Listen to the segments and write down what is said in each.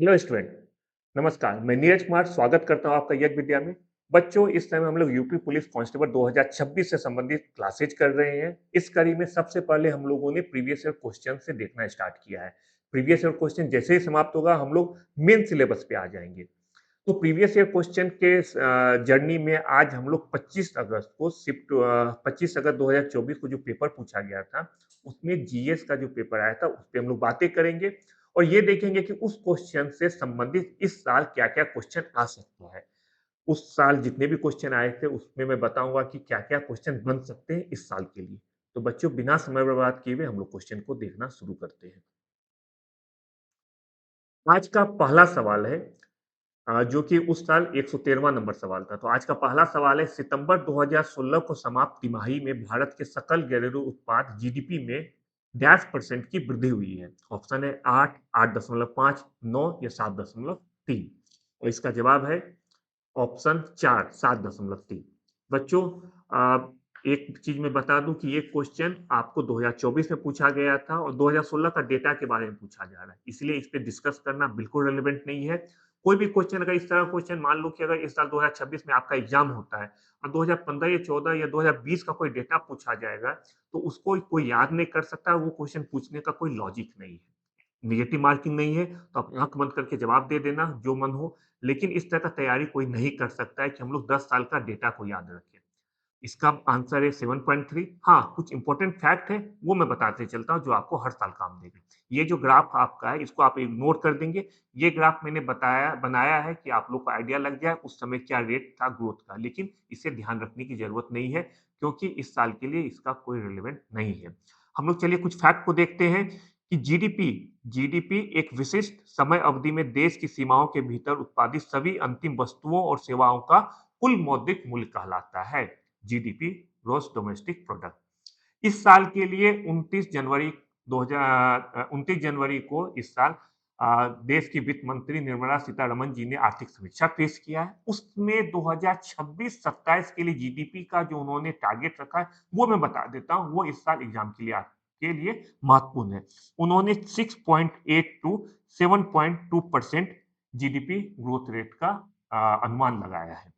Hello student. नमस्कार, मैं नीरज कुमार स्वागत करता हूँ आपका यज्ञ विद्या में। बच्चों, इस समय हम लोग यूपी पुलिस कांस्टेबल 2026 से संबंधित क्लासेज कर रहे हैं। इस कड़ी में सबसे पहले हम लोगों ने प्रीवियस ईयर क्वेश्चन से देखना स्टार्ट किया है। प्रीवियस ईयर क्वेश्चन जैसे ही समाप्त होगा हम लोग मेन सिलेबस पे आ जाएंगे। तो प्रीवियस ईयर क्वेश्चन के जर्नी में आज हम लोग 25 अगस्त को शिफ्ट 25 अगस्त 2024 को जो पेपर पूछा गया था, उसमें जीएस का जो पेपर आया था, उस पे हम लोग बातें करेंगे और ये देखेंगे कि उस क्वेश्चन से संबंधित इस साल क्या-क्या क्वेश्चन आ सकता है। उस साल जितने भी क्वेश्चन आए थे, उसमें मैं बताऊँगा कि क्या-क्या क्वेश्चन बन सकते हैं इस साल के लिए। तो बच्चों, बिना समय बर्बाद किए हुए हम लोग क्वेश्चन को देखना शुरू करते हैं। आज का पहला सवाल है जो कि उस साल 113वां नंबर सवाल था। तो आज का पहला सवाल है, सितंबर 2016 को समाप्त तिमाही में भारत के सकल घरेलू उत्पाद जीडीपी में डैश परसेंट की वृद्धि हुई है। ऑप्शन है 8, 8.5, 9 या 7.3। और इसका जवाब है ऑप्शन 4, 7.3। बच्चों, एक चीज मैं बता दूं कि ये क्वेश्चन आपको 2024 में पूछा गया था और 2016 का डेटा के बारे में पूछा जा रहा है, इसलिए इस पे डिस्कस करना बिल्कुल रेलेवेंट नहीं है। कोई भी क्वेश्चन अगर इस तरह का क्वेश्चन, मान लो कि अगर इस साल 2026 में आपका एग्जाम होता है और 2015 या 14 या 2020 का कोई डेटा पूछा जाएगा, तो उसको कोई याद नहीं कर सकता। वो क्वेश्चन पूछने का कोई लॉजिक नहीं है। नेगेटिव मार्किंग नहीं है, तो आप आँख बंद करके जवाब दे देना जो मन हो। लेकिन इस तरह का तैयारी कोई नहीं कर सकता है कि हम लोग 10 साल का डेटा को याद रखें। इसका आंसर है 7.3। हाँ, कुछ इंपॉर्टेंट फैक्ट है, वो मैं बताते चलता हूँ जो आपको हर साल काम देगा। ये जो ग्राफ आपका है, इसको आप इग्नोर कर देंगे। ये ग्राफ मैंने बताया बनाया है कि आप लोग को आइडिया लग जाए उस समय क्या रेट था ग्रोथ का, लेकिन इसे ध्यान रखने की ज़रूरत नहीं है क्योंकि इस साल के लिए इसका कोई रिलेवेंट नहीं है। हम लोग चलिए कुछ फैक्ट को देखते हैं कि जीडीपी जीडीपी एक विशिष्ट समय अवधि में देश की सीमाओं के भीतर उत्पादित सभी अंतिम वस्तुओं और सेवाओं का कुल मौद्रिक मूल्य कहलाता है। GDP, gross domestic product. इस साल के लिए 29 जनवरी को इस साल देश की वित्त मंत्री निर्मला सीतारमन जी ने आर्थिक समीक्षा पेश किया है। उसमें 2026-27 के लिए जीडीपी का जो उन्होंने टारगेट रखा है, वो मैं बता देता हूँ। वो इस साल एग्जाम के लिए आपके लिए महत्वपूर्ण है। उन्होंने 6.8 टू 7.2% जीडीपी ग्रोथ रेट का अनुमान लगाया है।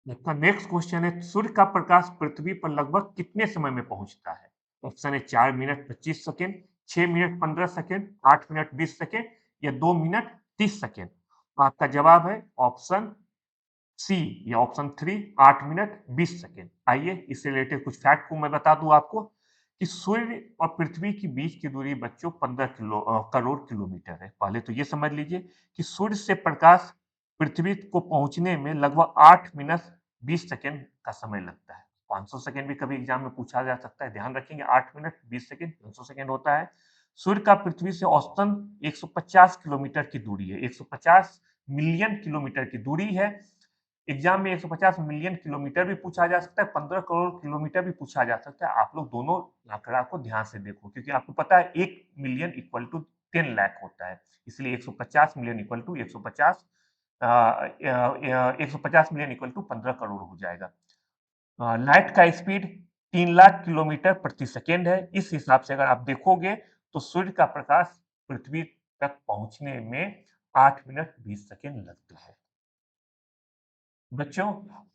आपका नेक्स्ट क्वेश्चन है, सूर्य का प्रकाश पृथ्वी पर लगभग कितने समय में पहुंचता है? ऑप्शन है 4 minute 25 second, 6 minute 15 second, 8 minute 20 second या 2 मिनट 30 सेकेंड। तो आपका जवाब है ऑप्शन सी या ऑप्शन 3, 8 मिनट 20 सेकेंड। आइए इससे रिलेटेड कुछ फैक्ट को मैं बता दूं आपको कि सूर्य और पृथ्वी के बीच की दूरी बच्चों 15 करोड़ किलोमीटर है। पहले तो ये समझ लीजिए कि सूर्य से प्रकाश पृथ्वी को पहुंचने में लगभग 8 मिनट 20 सेकेंड का समय लगता है। 500 सेकेंड भी कभी एग्जाम में पूछा जा सकता है, ध्यान रखेंगे। 8 मिनट 20 सेकेंड 500 सेकेंड होता है। सूर्य का पृथ्वी से औसतन 150 किलोमीटर की दूरी है, 150 मिलियन किलोमीटर की दूरी है। एग्जाम में 150 मिलियन किलोमीटर भी पूछा जा सकता है, 15 करोड़ किलोमीटर भी पूछा जा सकता है। आप लोग दोनों आंकड़ा को ध्यान से देखो क्योंकि आपको पता है 1 मिलियन इक्वल टू 10 लाख होता है, इसलिए 150 million equal to 150 150 million equal to 15 crore हो जाएगा। लाइट का स्पीड 3 लाख किलोमीटर प्रति सेकेंड है। इस हिसाब से अगर आप देखोगे तो सूर्य का प्रकाश पृथ्वी तक पहुंचने में 8 मिनट 20 सेकेंड लगते हैं। बच्चों,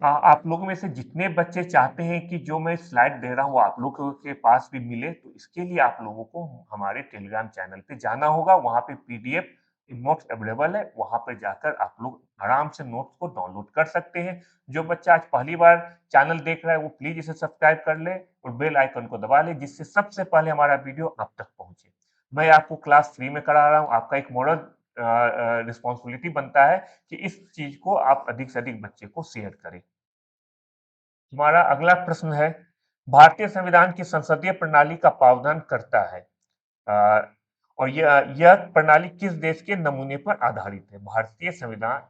आप लोगों में से जितने बच्चे चाहते हैं कि जो मैं स्लाइड दे रहा हूँ आप लोगों के पास भी मिले, तो इसके लिए आप लोगों को हमारे टेलीग्राम चैनल पे जाना होगा। वहाँ पे पीडीएफ नोट्स अवेलेबल है, वहाँ पर जाकर आप लोग आराम से नोट्स को डाउनलोड कर सकते हैं। जो बच्चा आज पहली बार चैनल देख रहा है वो प्लीज इसे सब्सक्राइब कर ले और बेल आइकन को दबा ले, जिससे सबसे पहले हमारा वीडियो आप तक पहुंचे। मैं आपको क्लास फ्री में करा रहा हूँ, आपका एक मॉरल रिस्पॉन्सिबिलिटी बनता है कि इस चीज को आप अधिक से अधिक बच्चे को शेयर करें। हमारा अगला प्रश्न है, भारतीय संविधान की संसदीय प्रणाली का प्रावधान करता है अ, और यह प्रणाली किस देश के नमूने पर आधारित है? भारतीय संविधान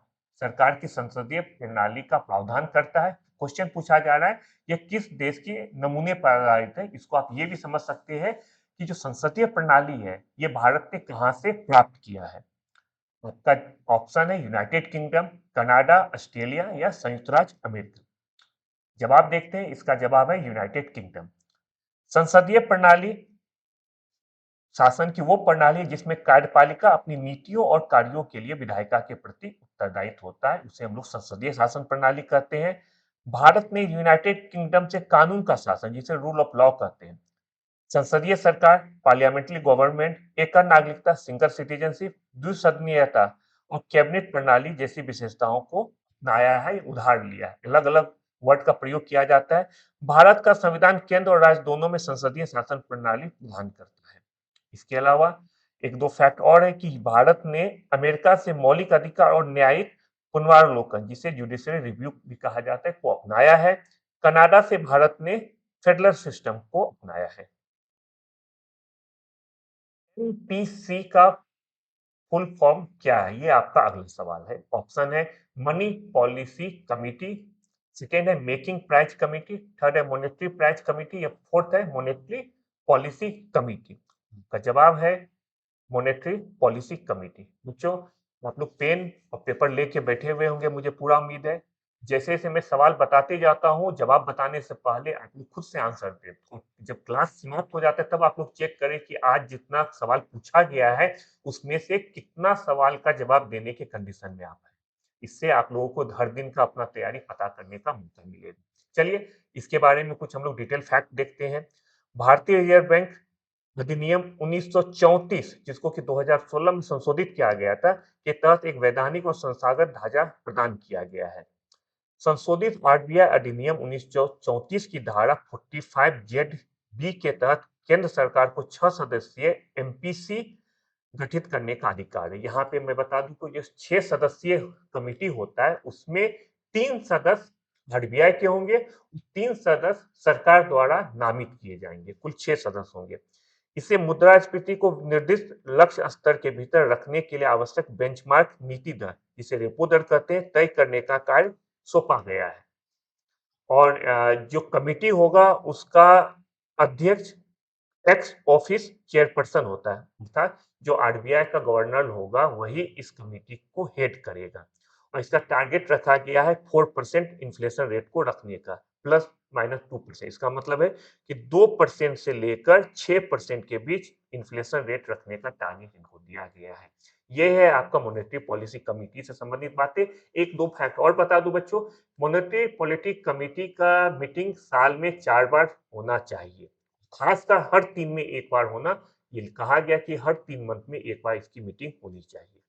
सरकार की संसदीय प्रणाली का प्रावधान करता है। क्वेश्चन पूछा जा रहा है यह किस देश के नमूने पर आधारित है। इसको आप ये भी समझ सकते हैं कि जो संसदीय प्रणाली है ये भारत ने कहां से प्राप्त किया है। आपका ऑप्शन है यूनाइटेड किंगडम, कनाडा, ऑस्ट्रेलिया या संयुक्त राज्य अमेरिका। जवाब देखते हैं, इसका जवाब है यूनाइटेड किंगडम। संसदीय प्रणाली शासन की वो प्रणाली जिसमें कार्यपालिका अपनी नीतियों और कार्यों के लिए विधायिका के प्रति उत्तरदायित्व होता है, उसे हम लोग संसदीय शासन प्रणाली कहते हैं। भारत में यूनाइटेड किंगडम से कानून का शासन, जिसे रूल ऑफ लॉ कहते हैं। संसदीय सरकार, पार्लियामेंट्री गवर्नमेंट, एकल नागरिकता, सिंगल सिटीजनशिप, द्विसदनीयता और कैबिनेट प्रणाली जैसी विशेषताओं को अपनाया है, उधार लिया है। अलग अलग वर्ड का प्रयोग किया जाता है। भारत का संविधान केंद्र और राज्य दोनों में संसदीय शासन प्रणाली प्रदान करता है। इसके अलावा एक दो फैक्ट और है कि भारत ने अमेरिका से मौलिक अधिकार और न्यायिक पुनरावलोकन, जिसे जुडिशियल रिव्यू भी कहा जाता है, को अपनाया है। कनाडा से भारत ने फेडरल सिस्टम को अपनाया है। एमपीसी का फुल फॉर्म क्या है, ये आपका अगला सवाल है। ऑप्शन है मनी पॉलिसी कमिटी, सेकेंड है मेकिंग प्राइस कमिटी, थर्ड है मॉनेटरी प्राइस कमिटी या फोर्थ है मॉनेटरी पॉलिसी कमिटी। का जवाब है मॉनेटरी पॉलिसी कमेटी। बच्चों, आप लोग पेन और पेपर लेके बैठे हुए होंगे, मुझे पूरा उम्मीद है। जैसे जैसे मैं सवाल बताते जाता हूँ, जवाब बताने से पहले आप लोग खुद से आंसर दें। तो जब क्लास समाप्त हो जाता है तब आप लोग चेक करें कि आज जितना सवाल पूछा गया है उसमें से कितना सवाल का जवाब देने के कंडीशन में आप हैं। इससे आप लोगों को हर दिन का अपना तैयारी पता करने का मौका मिलेगा। चलिए, इसके बारे में कुछ हम लोग डिटेल फैक्ट देखते हैं। भारतीय रिजर्व बैंक अधिनियम 1934, जिसको कि 2016 में संशोधित किया गया था, के तहत एक वैधानिक और संस्थागत ढांचा प्रदान किया गया है। संशोधित आरबीआई अधिनियम 1934 की धारा 45 जेड बी के तहत केंद्र सरकार को 6 सदस्यीय एमपीसी गठित करने का अधिकार है। यहाँ पे मैं बता दूं तो जो 6 सदस्यीय कमेटी होता है, उसमें 3 सदस्य आरबीआई के होंगे, 3 सदस्य सरकार द्वारा नामित किए जाएंगे। कुल 6 सदस्य होंगे। इसे मुद्रास्फीति को निर्दिष्ट लक्ष्य स्तर के भीतर रखने के लिए आवश्यक बेंचमार्क नीति दर, जिसे रेपो दर कहते हैं, तय करने का कार्य सौंपा गया है। और जो कमिटी होगा उसका अध्यक्ष एक्स ऑफिस चेयरपर्सन होता है, अर्थात जो आरबीआई का गवर्नर होगा वही इस कमेटी को हेड करेगा। और इसका टारगेट रखा गया है 4% इन्फ्लेशन रेट को रखने का, प्लस माइनस 2%। इसका मतलब है कि 2% से लेकर 6% के बीच इन्फ्लेशन रेट रखने का टारगेट इनको दिया गया है। ये है आपका मॉनेटरी पॉलिसी कमेटी से संबंधित बातें। एक दो फैक्ट और बता दूं बच्चों, मॉनेटरी पॉलिसी कमेटी का मीटिंग साल में 4 बार होना चाहिए, खासकर हर 3 में एक बार होना। ये कहा गया कि हर 3 मंथ में एक बार इसकी मीटिंग होनी चाहिए।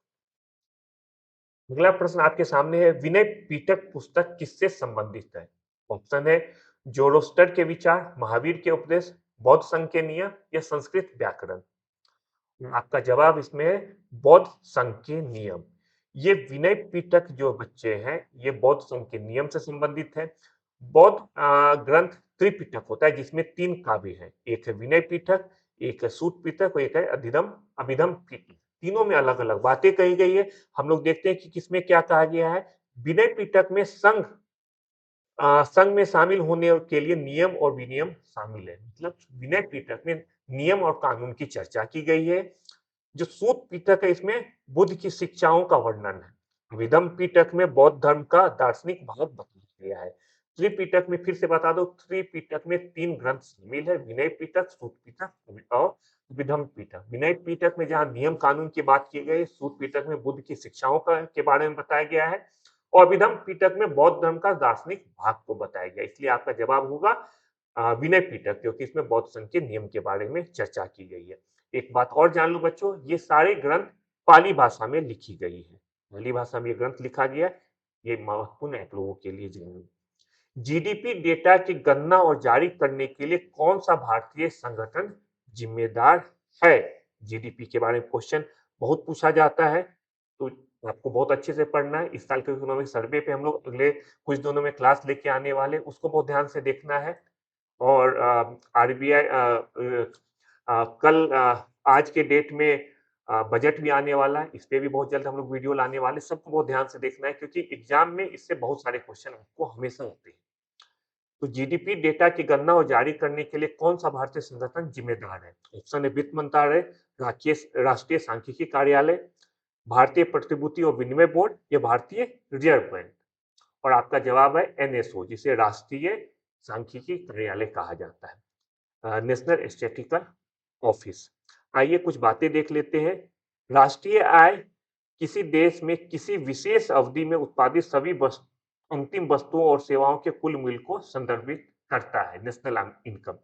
अगला प्रश्न आपके सामने है, विनय पीटक पुस्तक किससे संबंधित है? ऑप्शन है जोरोस्टर के विचार, महावीर के उपदेश, बौद्ध संघ के नियम या संस्कृत व्याकरण। आपका जवाब इसमें है बौद्ध संघ के नियम। ये विनय पिटक जो बच्चे हैं, ये बौद्ध संघ के नियम से संबंधित है। बौद्ध ग्रंथ त्रिपिटक होता है, जिसमें 3 काव्य हैं। एक है विनय पिटक, एक है सूत पिटक और एक है अधिधम अभिधम पिटक। तीनों में अलग अलग बातें कही गई है। हम लोग देखते हैं कि किसमें क्या कहा गया है। विनय पिटक में संघ में शामिल होने के लिए नियम और विनियम शामिल है। मतलब विनय पिटक में नियम और कानून की चर्चा की गई है। जो सूत पिटक है, इसमें बुद्ध की शिक्षाओं का वर्णन है। विधम पिटक में बौद्ध धर्म का दार्शनिक भाव बताया गया है। त्रिपिटक में फिर से बता दो, त्रिपिटक में 3 ग्रंथ शामिल है, विनय पिटक, सूत पिटक और विधम पिटक। विनय पिटक में जहाँ नियम कानून की बात की गई, सूत पिटक में बुद्ध की शिक्षाओं का के बारे में बताया गया है और विधम पिटक में बौद्ध धर्म का दार्शनिक भाग को बताया गया। इसलिए आपका जवाब होगा विनय पिटक, क्योंकि इसमें बौद्ध संघ के नियम के बारे में चर्चा की गई है। एक बात और जान लो बच्चों, ये सारे ग्रंथ पाली भाषा में लिखी गई है। पाली भाषा में ये ग्रंथ लिखा गया, ये महत्वपूर्ण है आप लोगों के लिए जानना। जीडीपी डेटा की गणना और जारी करने के लिए कौन सा भारतीय संगठन जिम्मेदार है? जीडीपी के बारे में क्वेश्चन बहुत पूछा जाता है, तो आपको बहुत अच्छे से पढ़ना है। इस साल के इकोनॉमिक सर्वे पे हम लोग अगले कुछ दिनों में क्लास लेके आने वाले, उसको बहुत ध्यान से देखना है। और आरबीआई कल आज के डेट में बजट भी आने वाला है, इस पे भी बहुत जल्द हम लोग वीडियो लाने वाले। सबको बहुत ध्यान से देखना है, क्योंकि एग्जाम में इससे बहुत सारे क्वेश्चन आपको हमेशा होते हैं। तो जीडीपी डेटा की गणना और जारी करने के लिए कौन सा भारतीय संगठन जिम्मेदार है? ऑप्शन है वित्त मंत्रालय, राष्ट्रीय सांख्यिकी कार्यालय, भारतीय प्रतिभूति और विनिमय बोर्ड या भारतीय रिजर्व बैंक। और आपका जवाब है एनएसओ, जिसे राष्ट्रीय सांख्यिकी कार्यालय कहा जाता है, नेशनल स्टैटिस्टिकल ऑफिस। आइए कुछ बातें देख लेते हैं। राष्ट्रीय आय किसी देश में किसी विशेष अवधि में उत्पादित सभी अंतिम वस्तुओं और सेवाओं के कुल मूल्य को संदर्भित करता है। नेशनल इनकम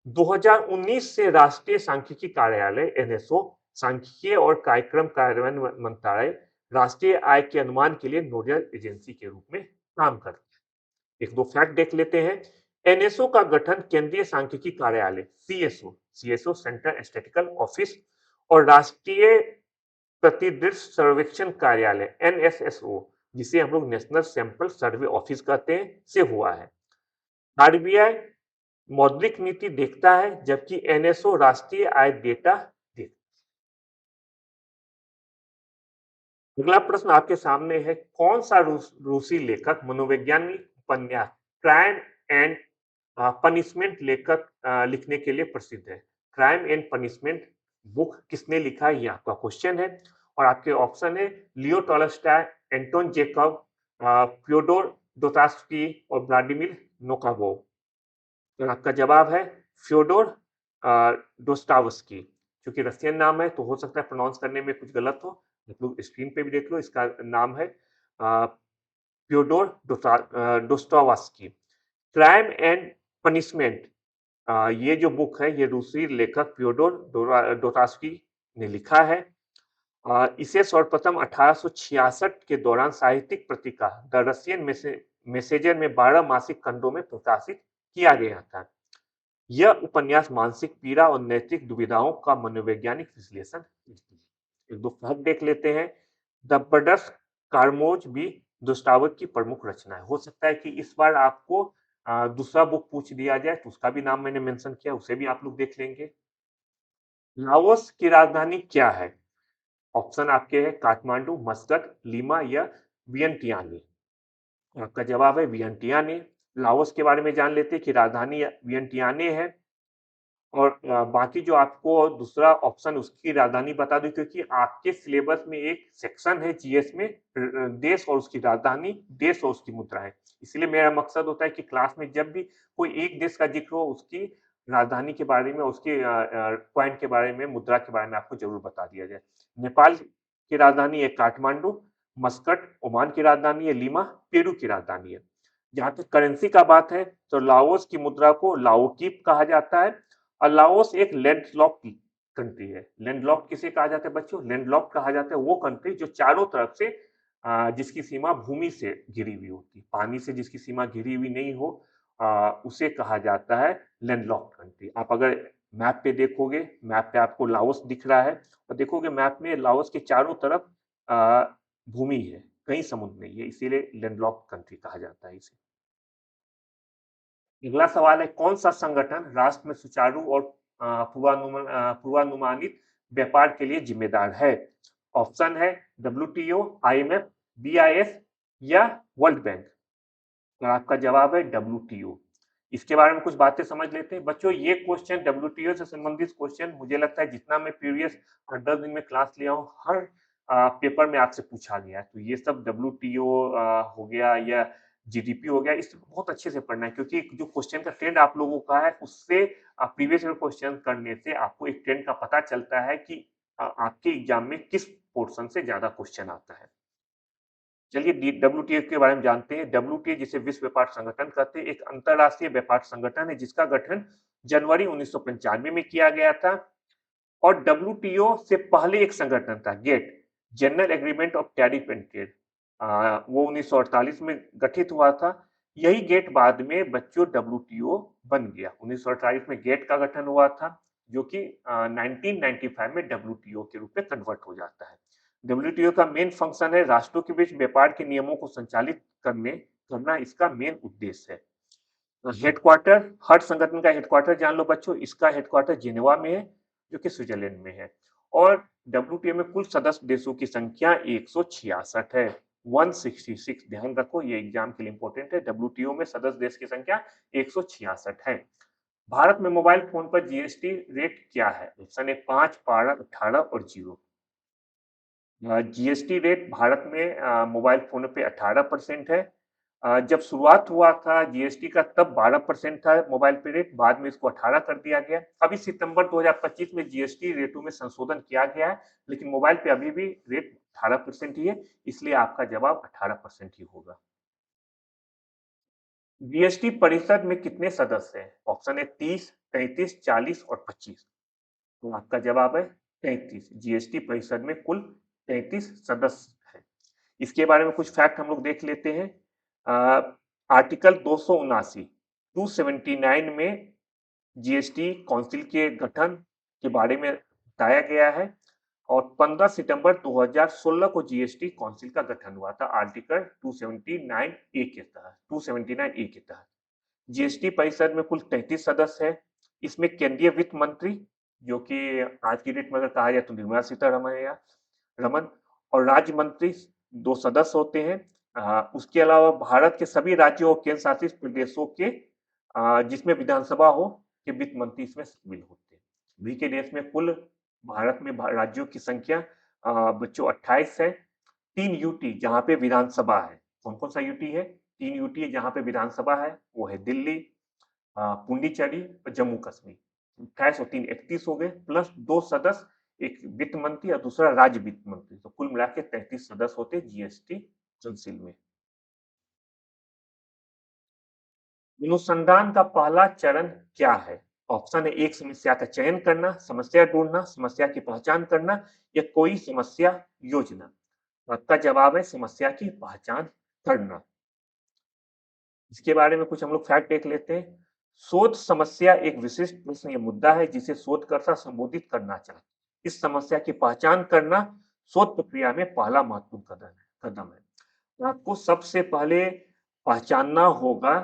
2019 से राष्ट्रीय सांख्यिकी कार्यालय एनएसओ सांख्यिकीय और कार्यक्रम कार्यान्वयन मंत्रालय राष्ट्रीय आय के अनुमान के लिए नोडल एजेंसी के रूप में काम करता है। एक दो फैक्ट देख लेते हैं। एनएसओ का गठन केंद्रीय सांख्यिकी कार्यालय सीएसओ सेंट्रल स्टैटिस्टिकल ऑफिस और राष्ट्रीय प्रतिदृष्ट सर्वेक्षण कार्यालय एनएसएसओ जिसे हम लोग नेशनल सैंपल सर्वे ऑफिस कहते हैं से हुआ है। आरबीआई मौद्रिक नीति देखता है जबकि एनएसओ राष्ट्रीय आय डेटा देखता है। अगला प्रश्न आपके सामने है, कौन सा रूसी लेखक मनोवैज्ञानिक उपन्यास क्राइम एंड पनिशमेंट लेखक लिखने के लिए प्रसिद्ध है। क्राइम एंड पनिशमेंट बुक किसने लिखा है, ये आपका क्वेश्चन है। और आपके ऑप्शन है लियो Tolstoy, Anton Chekhov, Fyodor Dostoevsky और व्लादिमीर नोबकोव। और आपका जवाब है फ्योडोर दोस्तावस्की। क्योंकि रशियन नाम है तो हो सकता है प्रोनाउंस करने में कुछ गलत हो। आप लोग स्क्रीन पे भी देख लो, इसका नाम है फ्योडोर दोस्तावस्की। क्राइम एंड पनिशमेंट ये जो बुक है ये रूसी लेखक फ्योडोर दोस्तावस्की ने लिखा है। इसे सर्वप्रथम 1866 के दौरान साहित्यिक पत्रिका द रशियन मैसेंजर में 12 मासिक खंडों में प्रकाशित किया गया था। यह उपन्यास मानसिक पीड़ा और नैतिक दुविधाओं का मनोवैज्ञानिक विश्लेषण करती है। एक दो फैक्ट देख लेते हैं। द ब्रदर्स कारमोज भी दोस्तावेस्की की प्रमुख रचना है। हो सकता है कि इस बार आपको दूसरा बुक पूछ दिया जाए तो उसका भी नाम मैंने मेंशन किया, उसे भी आप लोग देख लेंगे। लाओस की राजधानी क्या है? ऑप्शन आपके हैं काठमांडू, मस्कट, लीमा या वियंटियानी। आपका जवाब है वियंटियानी। लाओस के बारे में जान लेते हैं कि राजधानी वियंटियानी है। और बाकी जो आपको दूसरा ऑप्शन उसकी राजधानी बता दूं, क्योंकि आपके सिलेबस में एक सेक्शन है जीएस में देश और उसकी राजधानी, देश और उसकी मुद्रा है। इसलिए मेरा मकसद होता है कि क्लास में जब भी कोई एक देश का जिक्र हो उसकी राजधानी के बारे में, उसके पॉइंट के बारे में, मुद्रा के बारे में आपको जरूर बता दिया जाए। नेपाल की राजधानी है काठमांडू, मस्कट ओमान की राजधानी है, लीमा पेरू की राजधानी है। जहां तक करेंसी का बात है तो लाओस की मुद्रा को लाओकीप कहा जाता है। और लाओस एक लैंडलॉक्ड कंट्री है। लैंडलॉक्ड किसे कहा जाता है बच्चों? लैंडलॉक्ड कहा जाता है वो कंट्री जो चारों तरफ से जिसकी सीमा भूमि से घिरी हुई होती है। पानी से जिसकी सीमा घिरी हुई नहीं हो उसे कहा जाता है लैंडलॉक्ड कंट्री। आप अगर मैप पे देखोगे, मैप पे आपको लाओस दिख रहा है और देखोगे मैप में लाओस के चारों तरफ भूमि है, कहीं समुद्र नहीं है, इसीलिए लैंडलॉक्ड कंट्री कहा जाता है इसे। अगला सवाल है, कौन सा संगठन राष्ट्र में सुचारू और पूर्वानुमानित व्यापार के लिए जिम्मेदार है? ऑप्शन है डब्ल्यूटीओ, आईएमएफ, बीआईएस या वर्ल्ड बैंक। और आपका जवाब है डब्ल्यूटीओ। इसके बारे में कुछ बातें समझ लेते हैं बच्चों। ये क्वेश्चन डब्ल्यूटीओ से संबंधित क्वेश्चन मुझे लगता है जितना मैं प्रीवियस 10 दिन में क्लास लिया हूँ हर पेपर में आपसे पूछा गया है। तो ये सब डब्ल्यूटीओ हो गया या जीडीपी हो गया, इस बहुत अच्छे से पढ़ना है क्योंकि जो क्वेश्चन का ट्रेंड आप लोगों का है उससे प्रीवियस ईयर क्वेश्चन करने से आपको एक ट्रेंड का पता चलता है कि आपके एग्जाम में किस पोर्शन से ज्यादा क्वेश्चन आता है। चलिए डब्ल्यूटीओ के बारे में जानते हैं। डब्ल्यूटीओ जिसे विश्व व्यापार संगठन कहते हैं, एक अंतरराष्ट्रीय व्यापार संगठन है जिसका गठन जनवरी 1995 में किया गया था। और डब्ल्यूटीओ से पहले एक संगठन था GATT, general agreement of tariff and trade, वो 1948 में गठित हुआ था। यही गेट बाद में बच्चों डब्ल्यूटीओ बन गया। 1948 में गेट का गठन हुआ था जो कि 1995 में डब्ल्यूटीओ के रूप में कन्वर्ट हो जाता है। डब्ल्यूटीओ का मेन फंक्शन है राष्ट्रों के बीच व्यापार के नियमों को संचालित करना इसका मेन उद्देश्य है। हेडक्वार्टर, हर संगठन का हेडक्वार्टर जान लो बच्चों। इसका हेडक्वार्टर जिनेवा में है जो कि स्विट्जरलैंड में है। और डब्ल्यूटीओ में कुल सदस्य देशों की संख्या 166 है, 166। ध्यान रखो ये एग्जाम के लिए इंपॉर्टेंट है। डब्ल्यूटीओ में सदस्य देश की संख्या 166 है। भारत में मोबाइल फोन पर जीएसटी रेट क्या है? ऑप्शन है 5, 12, 18 और 0। जीएसटी रेट भारत में मोबाइल फोन पे 18% है जब शुरुआत हुआ था जीएसटी का तब 12% था मोबाइल पे रेट, बाद में इसको 18 कर दिया गया। अभी सितंबर 2025 में जीएसटी रेटों में संशोधन किया गया है, लेकिन मोबाइल पे अभी भी रेट 18% ही है, इसलिए आपका जवाब 18% ही होगा। जीएसटी परिषद में कितने सदस्य हैं? ऑप्शन है 30, 33, 40 और 25। तो आपका जवाब है 33। जीएसटी परिषद में कुल 33 सदस्य हैं। इसके बारे में कुछ फैक्ट हम लोग देख लेते हैं। आर्टिकल 279 में जीएसटी काउंसिल के गठन के बारे में बताया गया है और 15 सितंबर 2016 को जीएसटी काउंसिल का गठन हुआ था आर्टिकल 279 ए के तहत। जीएसटी परिषद में कुल 33 सदस्य है। इसमें केंद्रीय वित्त मंत्री, जो कि आज की डेट में अगर कहा जाए तो निर्मला सीतारमण या रमन, और राज्य मंत्री 2 सदस्य होते हैं। उसके अलावा भारत के सभी राज्यों और केंद्र शासित प्रदेशों के जिसमें विधानसभा हो के वित्त मंत्री इसमें शामिल होते हैं। अभी के देश में कुल भारत में राज्यों की संख्या बच्चों 28 है। 3 यूटी जहाँ पे विधानसभा है। कौन-कौन सा यूटी है? 3 यूटी है जहाँ पे विधानसभा है, वो है दिल्ली, पुडुचेरी और जम्मू कश्मीर। 28 और 3 31 हो गए, प्लस 2 सदस्य, एक वित्त मंत्री और दूसरा राज्य वित्त मंत्री। तो कुल मिला के 33 सदस्य होते हैं जीएसटी काउंसिल में। अनुसंधान का पहला चरण क्या है? ऑप्शन है, एक समस्या का चयन करना, समस्या ढूंढना, समस्या की पहचान करना या कोई समस्या योजना। तो आपका जवाब है समस्या की पहचान करना। इसके बारे में कुछ हम लोग फैक्ट देख लेते हैं। शोध समस्या एक विशिष्ट प्रश्न या मुद्दा है जिसे शोधकर्ता संबोधित करना चाहते हैं। इस समस्या की पहचान करना शोध प्रक्रिया में पहला महत्वपूर्ण कदम है। तो आपको सबसे पहले पहचानना होगा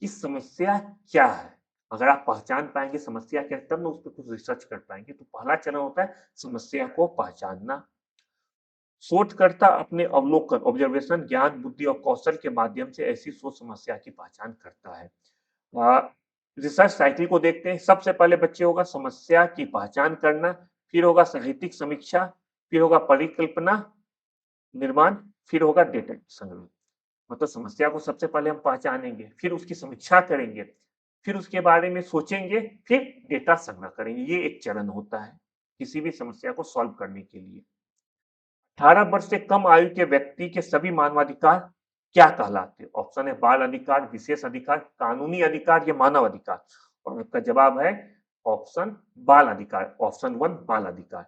कि समस्या क्या है। अगर आप पहचान पाएंगे समस्या क्या है, तब ना उस पर कुछ रिसर्च कर पाएंगे। तो पहला चरण होता है समस्या को पहचानना। शोधकर्ता अपने अवलोकन, ऑब्जर्वेशन, ज्ञान, बुद्धि और कौशल के माध्यम से ऐसी शोध समस्या की पहचान करता है। रिसर्च साइकिल को देखते हैं। सबसे पहले बच्चे होगा समस्या की पहचान करना, फिर होगा साहित्यिक समीक्षा, फिर होगा परिकल्पना निर्माण, फिर होगा डेटा संग्रह। मतलब समस्या को सबसे पहले हम पहचानेंगे, फिर उसकी समीक्षा करेंगे, फिर उसके बारे में सोचेंगे, फिर डेटा संग्रह करेंगे। ये एक चरण होता है किसी भी समस्या को सॉल्व करने के लिए। 18 वर्ष से कम आयु के व्यक्ति के सभी मानवाधिकार क्या कहलाते हैं? ऑप्शन है बाल अधिकार, विशेष अधिकार, कानूनी अधिकार या मानव अधिकार। और आपका जवाब है ऑप्शन बाल अधिकार, ऑप्शन 1 बाल अधिकार।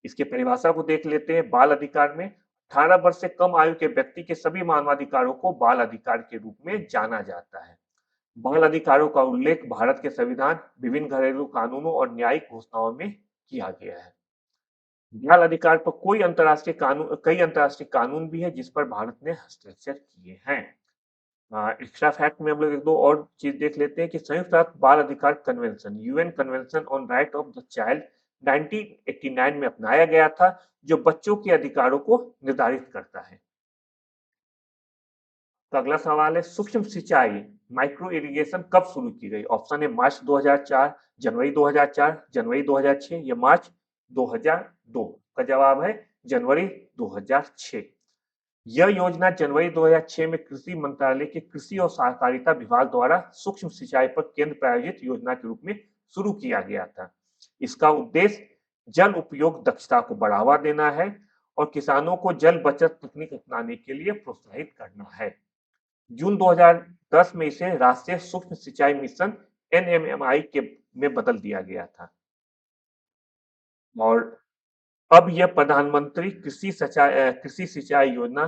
इसके परिभाषा को देख लेते हैं। बाल अधिकार में 18 वर्ष से कम आयु के व्यक्ति के सभी मानवाधिकारों को बाल अधिकार के रूप में जाना जाता है। बाल अधिकारों का उल्लेख भारत के संविधान, विभिन्न घरेलू कानूनों और न्यायिक घोषणाओं में किया गया है। बाल अधिकार पर कई अंतर्राष्ट्रीय कानून भी है जिस पर भारत ने हस्ताक्षर किए हैं। एक्स्ट्रा फैक्ट में हम लोग एक दो और चीज देख लेते हैं कि संयुक्त राष्ट्र बाल अधिकार convention, UN convention on right of the child 1989 में अपनाया गया था, जो बच्चों के अधिकारों को निर्धारित करता है। तो अगला सवाल है सूक्ष्म सिंचाई, माइक्रो इरिगेशन कब शुरू की गई? ऑप्शन है मार्च 2004, जनवरी 2004, जनवरी 2006 या मार्च 2002। का जवाब है जनवरी 2006। यह योजना जनवरी 2006 में कृषि मंत्रालय के कृषि और सहकारिता विभाग द्वारा सूक्ष्म सिंचाई पर केंद्र प्रायोजित योजना के रूप में शुरू किया गया था। इसका उद्देश्य जल उपयोग दक्षता को बढ़ावा देना है और किसानों को जल बचत तकनीक अपनाने के लिए प्रोत्साहित करना है। जून 2010 में इसे राष्ट्रीय सूक्ष्म सिंचाई मिशन एनएमएमआई के में बदल दिया गया था और अब यह प्रधानमंत्री कृषि सिंचाई योजना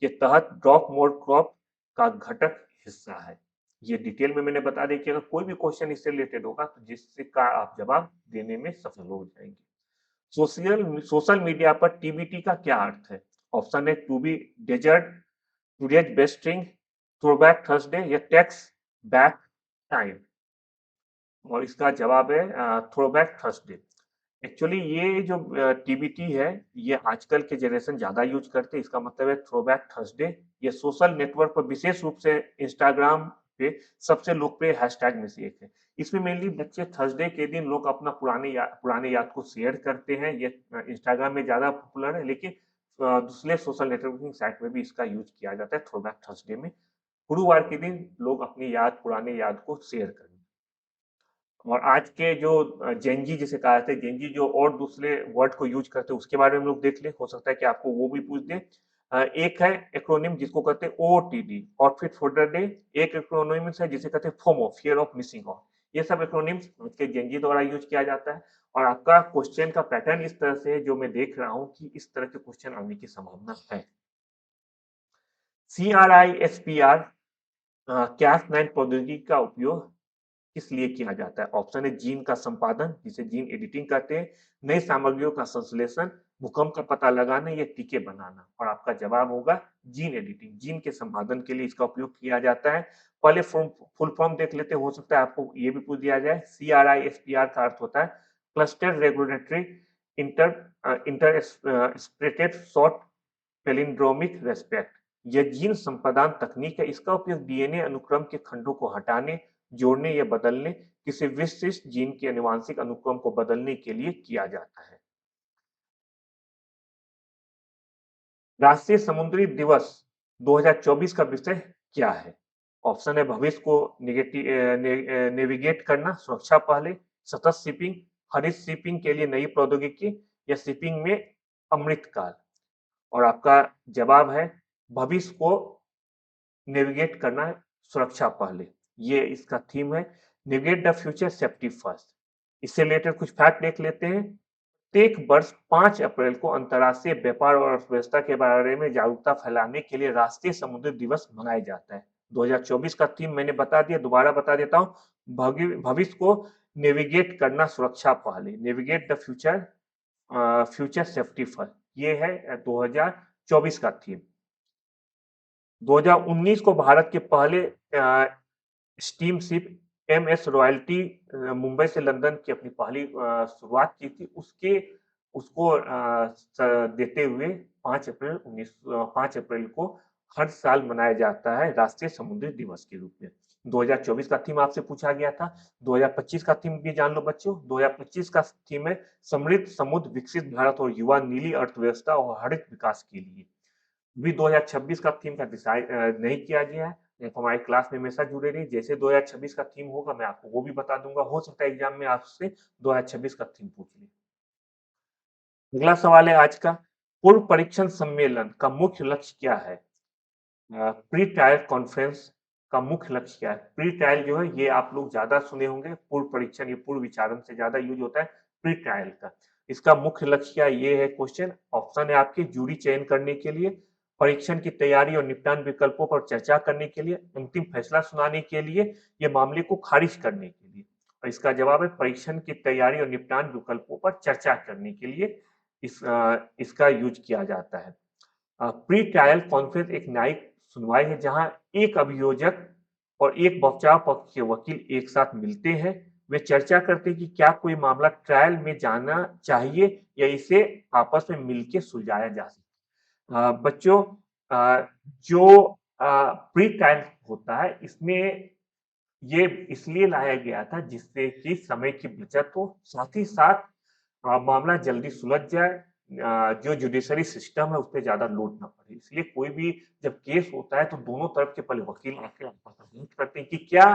के तहत ड्रॉप मोर क्रॉप का घटक हिस्सा है। ये डिटेल में मैंने बता दिया कि अगर कोई भी क्वेश्चन इससे रिलेटेड होगा तो जिससे का आप जवाब देने में सफल हो जाएंगे। सोशल मीडिया पर टीबीटी का क्या अर्थ है? ऑप्शन है to be desert, today's best thing, throwback Thursday या टेक्स बैक टाइम। और इसका जवाब है थ्रोबैक थर्सडे। एक्चुअली ये जो टीबीटी है ये आजकल के जनरेशन ज्यादा यूज करते हैं। इसका मतलब है थ्रोबैक थर्सडे। ये सोशल नेटवर्क पर विशेष रूप से इंस्टाग्राम पे सबसे लोकप्रिय हैशटैग में से एक है। इसमें मेनली बच्चे थर्सडे के दिन लोग अपना पुराने याद को शेयर करते हैं। ये इंस्टाग्राम में ज्यादा पॉपुलर है, लेकिन दूसरे सोशल नेटवर्किंग साइट में भी इसका यूज किया जाता है थ्रोबैक थर्सडे में। गुरुवार के दिन लोग अपनी पुरानी याद को शेयर करेंगे। और आज के जो जेनजी जिसे कहा जाता है, जेनजी जो और दूसरे वर्ड को यूज़ करते हैं, उसके बारे में हम लोग देख लें, हो सकता है कि आपको वो भी पूछ दें। एक है एक्रोनिम जिसको कहते हैं OTT, outfit for the day. एक एक्रोनिम्स है जिसे कहते हैं FOMO, fear of missing out. ये सब एक्रोनिम्स आज के जेनजी द्वारा यूज़ किया जाता है और आपका क्वेश्चन का पैटर्न इस तरह से है, जो मैं देख रहा हूँ कि इस तरह के क्वेश्चन आने की संभावना है। CRISPR Cas9 प्रौद्योगिकी का उपयोग किस लिए किया जाता है? ऑप्शन है जीन का संपादन, जिसे जीन एडिटिंग कहते हैं, नई सामग्रियों का संश्लेषण, भूकंप का पता लगाना या टीके बनाना। और आपका जवाब होगा जीन एडिटिंग। जीन के संपादन के लिए इसका उपयोग किया जाता है। पहले फुल फॉर्म देख लेते हैं, हो सकता है आपको ये भी पूछ दिया जाए। CRISPR का अर्थ होता है cluster regulatory interspaced short palindromic respect. यह जीन संपादन तकनीक है। इसका उपयोग डीएनए अनुक्रम के खंडों को हटाने, जोड़ने या बदलने, किसी विशिष्ट जीन के आनुवंशिक अनुक्रम को बदलने के लिए किया जाता है। राष्ट्रीय समुद्री दिवस 2024 का विषय क्या है? ऑप्शन है भविष्य को नेविगेट करना, सुरक्षा पहले, सतत शिपिंग, हरित शिपिंग के लिए नई प्रौद्योगिकी या शिपिंग में अमृतकाल। और आपका जवाब है भविष्य को नेविगेट करना है, सुरक्षा पहले। ये इसका थीम है, navigate the future safety first. इससे रिलेटेड कुछ फैक्ट देख लेते हैं। प्रत्येक वर्ष 5 अप्रैल को अंतर्राष्ट्रीय व्यापार और अर्थव्यवस्था के बारे में जागरूकता फैलाने के लिए राष्ट्रीय समुद्री दिवस मनाया जाता है। 2024 का थीम मैंने बता दिया, दोबारा बता देता हूँ। भविष्य को नेविगेट करना, सुरक्षा पहले, navigate the future future safety first. ये है 2024 का थीम। 2019 को भारत के पहले steam ship MS royalty Mumbai से लंदन की अपनी पहली शुरुआत की थी। उसको देते हुए 5 अप्रैल को हर साल मनाया जाता है राष्ट्रीय समुद्री दिवस के रूप में। 2024 का थीम आपसे पूछा गया था। 2025 का थीम भी जान लो बच्चों। 2025 का थीम है समृद्ध समुद्र, विकसित भारत और युवा, नीली अर्थव्यवस्था और हरित विकास के लिए। भी 2026 का थीम का डिसाइड नहीं किया गया है। आप हमारी क्लास में हमेशा जुड़े रहिए। जैसे 2026 का थीम होगा मैं आपको वो भी बता दूंगा। हो सकता है एग्जाम में आपसे 2026 का थीम पूछ ले। अगला सवाल है आज का, पूर्व परीक्षण सम्मेलन का मुख्य लक्ष्य क्या है? प्री ट्रायल कॉन्फ्रेंस का मुख्य लक्ष्य क्या है? प्री ट्रायल जो है ये आप लोग ज्यादा सुने होंगे, पूर्व परीक्षण, ये पूर्व विचारण से ज्यादा यूज होता है प्री ट्रायल का। इसका मुख्य लक्ष्य क्या, ये है क्वेश्चन। ऑप्शन है आपके जूरी चयन करने के लिए, परीक्षण की तैयारी और निपटान विकल्पों पर चर्चा करने के लिए, अंतिम फैसला सुनाने के लिए, ये मामले को खारिज करने के लिए। और इसका जवाब है परीक्षण की तैयारी और निपटान विकल्पों पर चर्चा करने के लिए इसका यूज किया जाता है। प्री ट्रायल कॉन्फ्रेंस एक न्यायिक सुनवाई है जहां एक अभियोजक और एक बचाव पक्ष के वकील एक साथ मिलते हैं। वे चर्चा करते हैं कि क्या कोई मामला ट्रायल में जाना चाहिए या इसे आपस में मिलकर सुलझाया जा सकता है। बच्चों, जो प्री ट्रायल होता है इसमें ये इसलिए लाया गया था जिससे कि समय की बचत हो, साथ ही साथ मामला जल्दी सुलझ जाए, जो जुडिशरी सिस्टम है उस पे ज़्यादा लोड ना पड़े। इसलिए कोई भी जब केस होता है तो दोनों तरफ के पहले वकील आके आपस में बात करते हैं कि क्या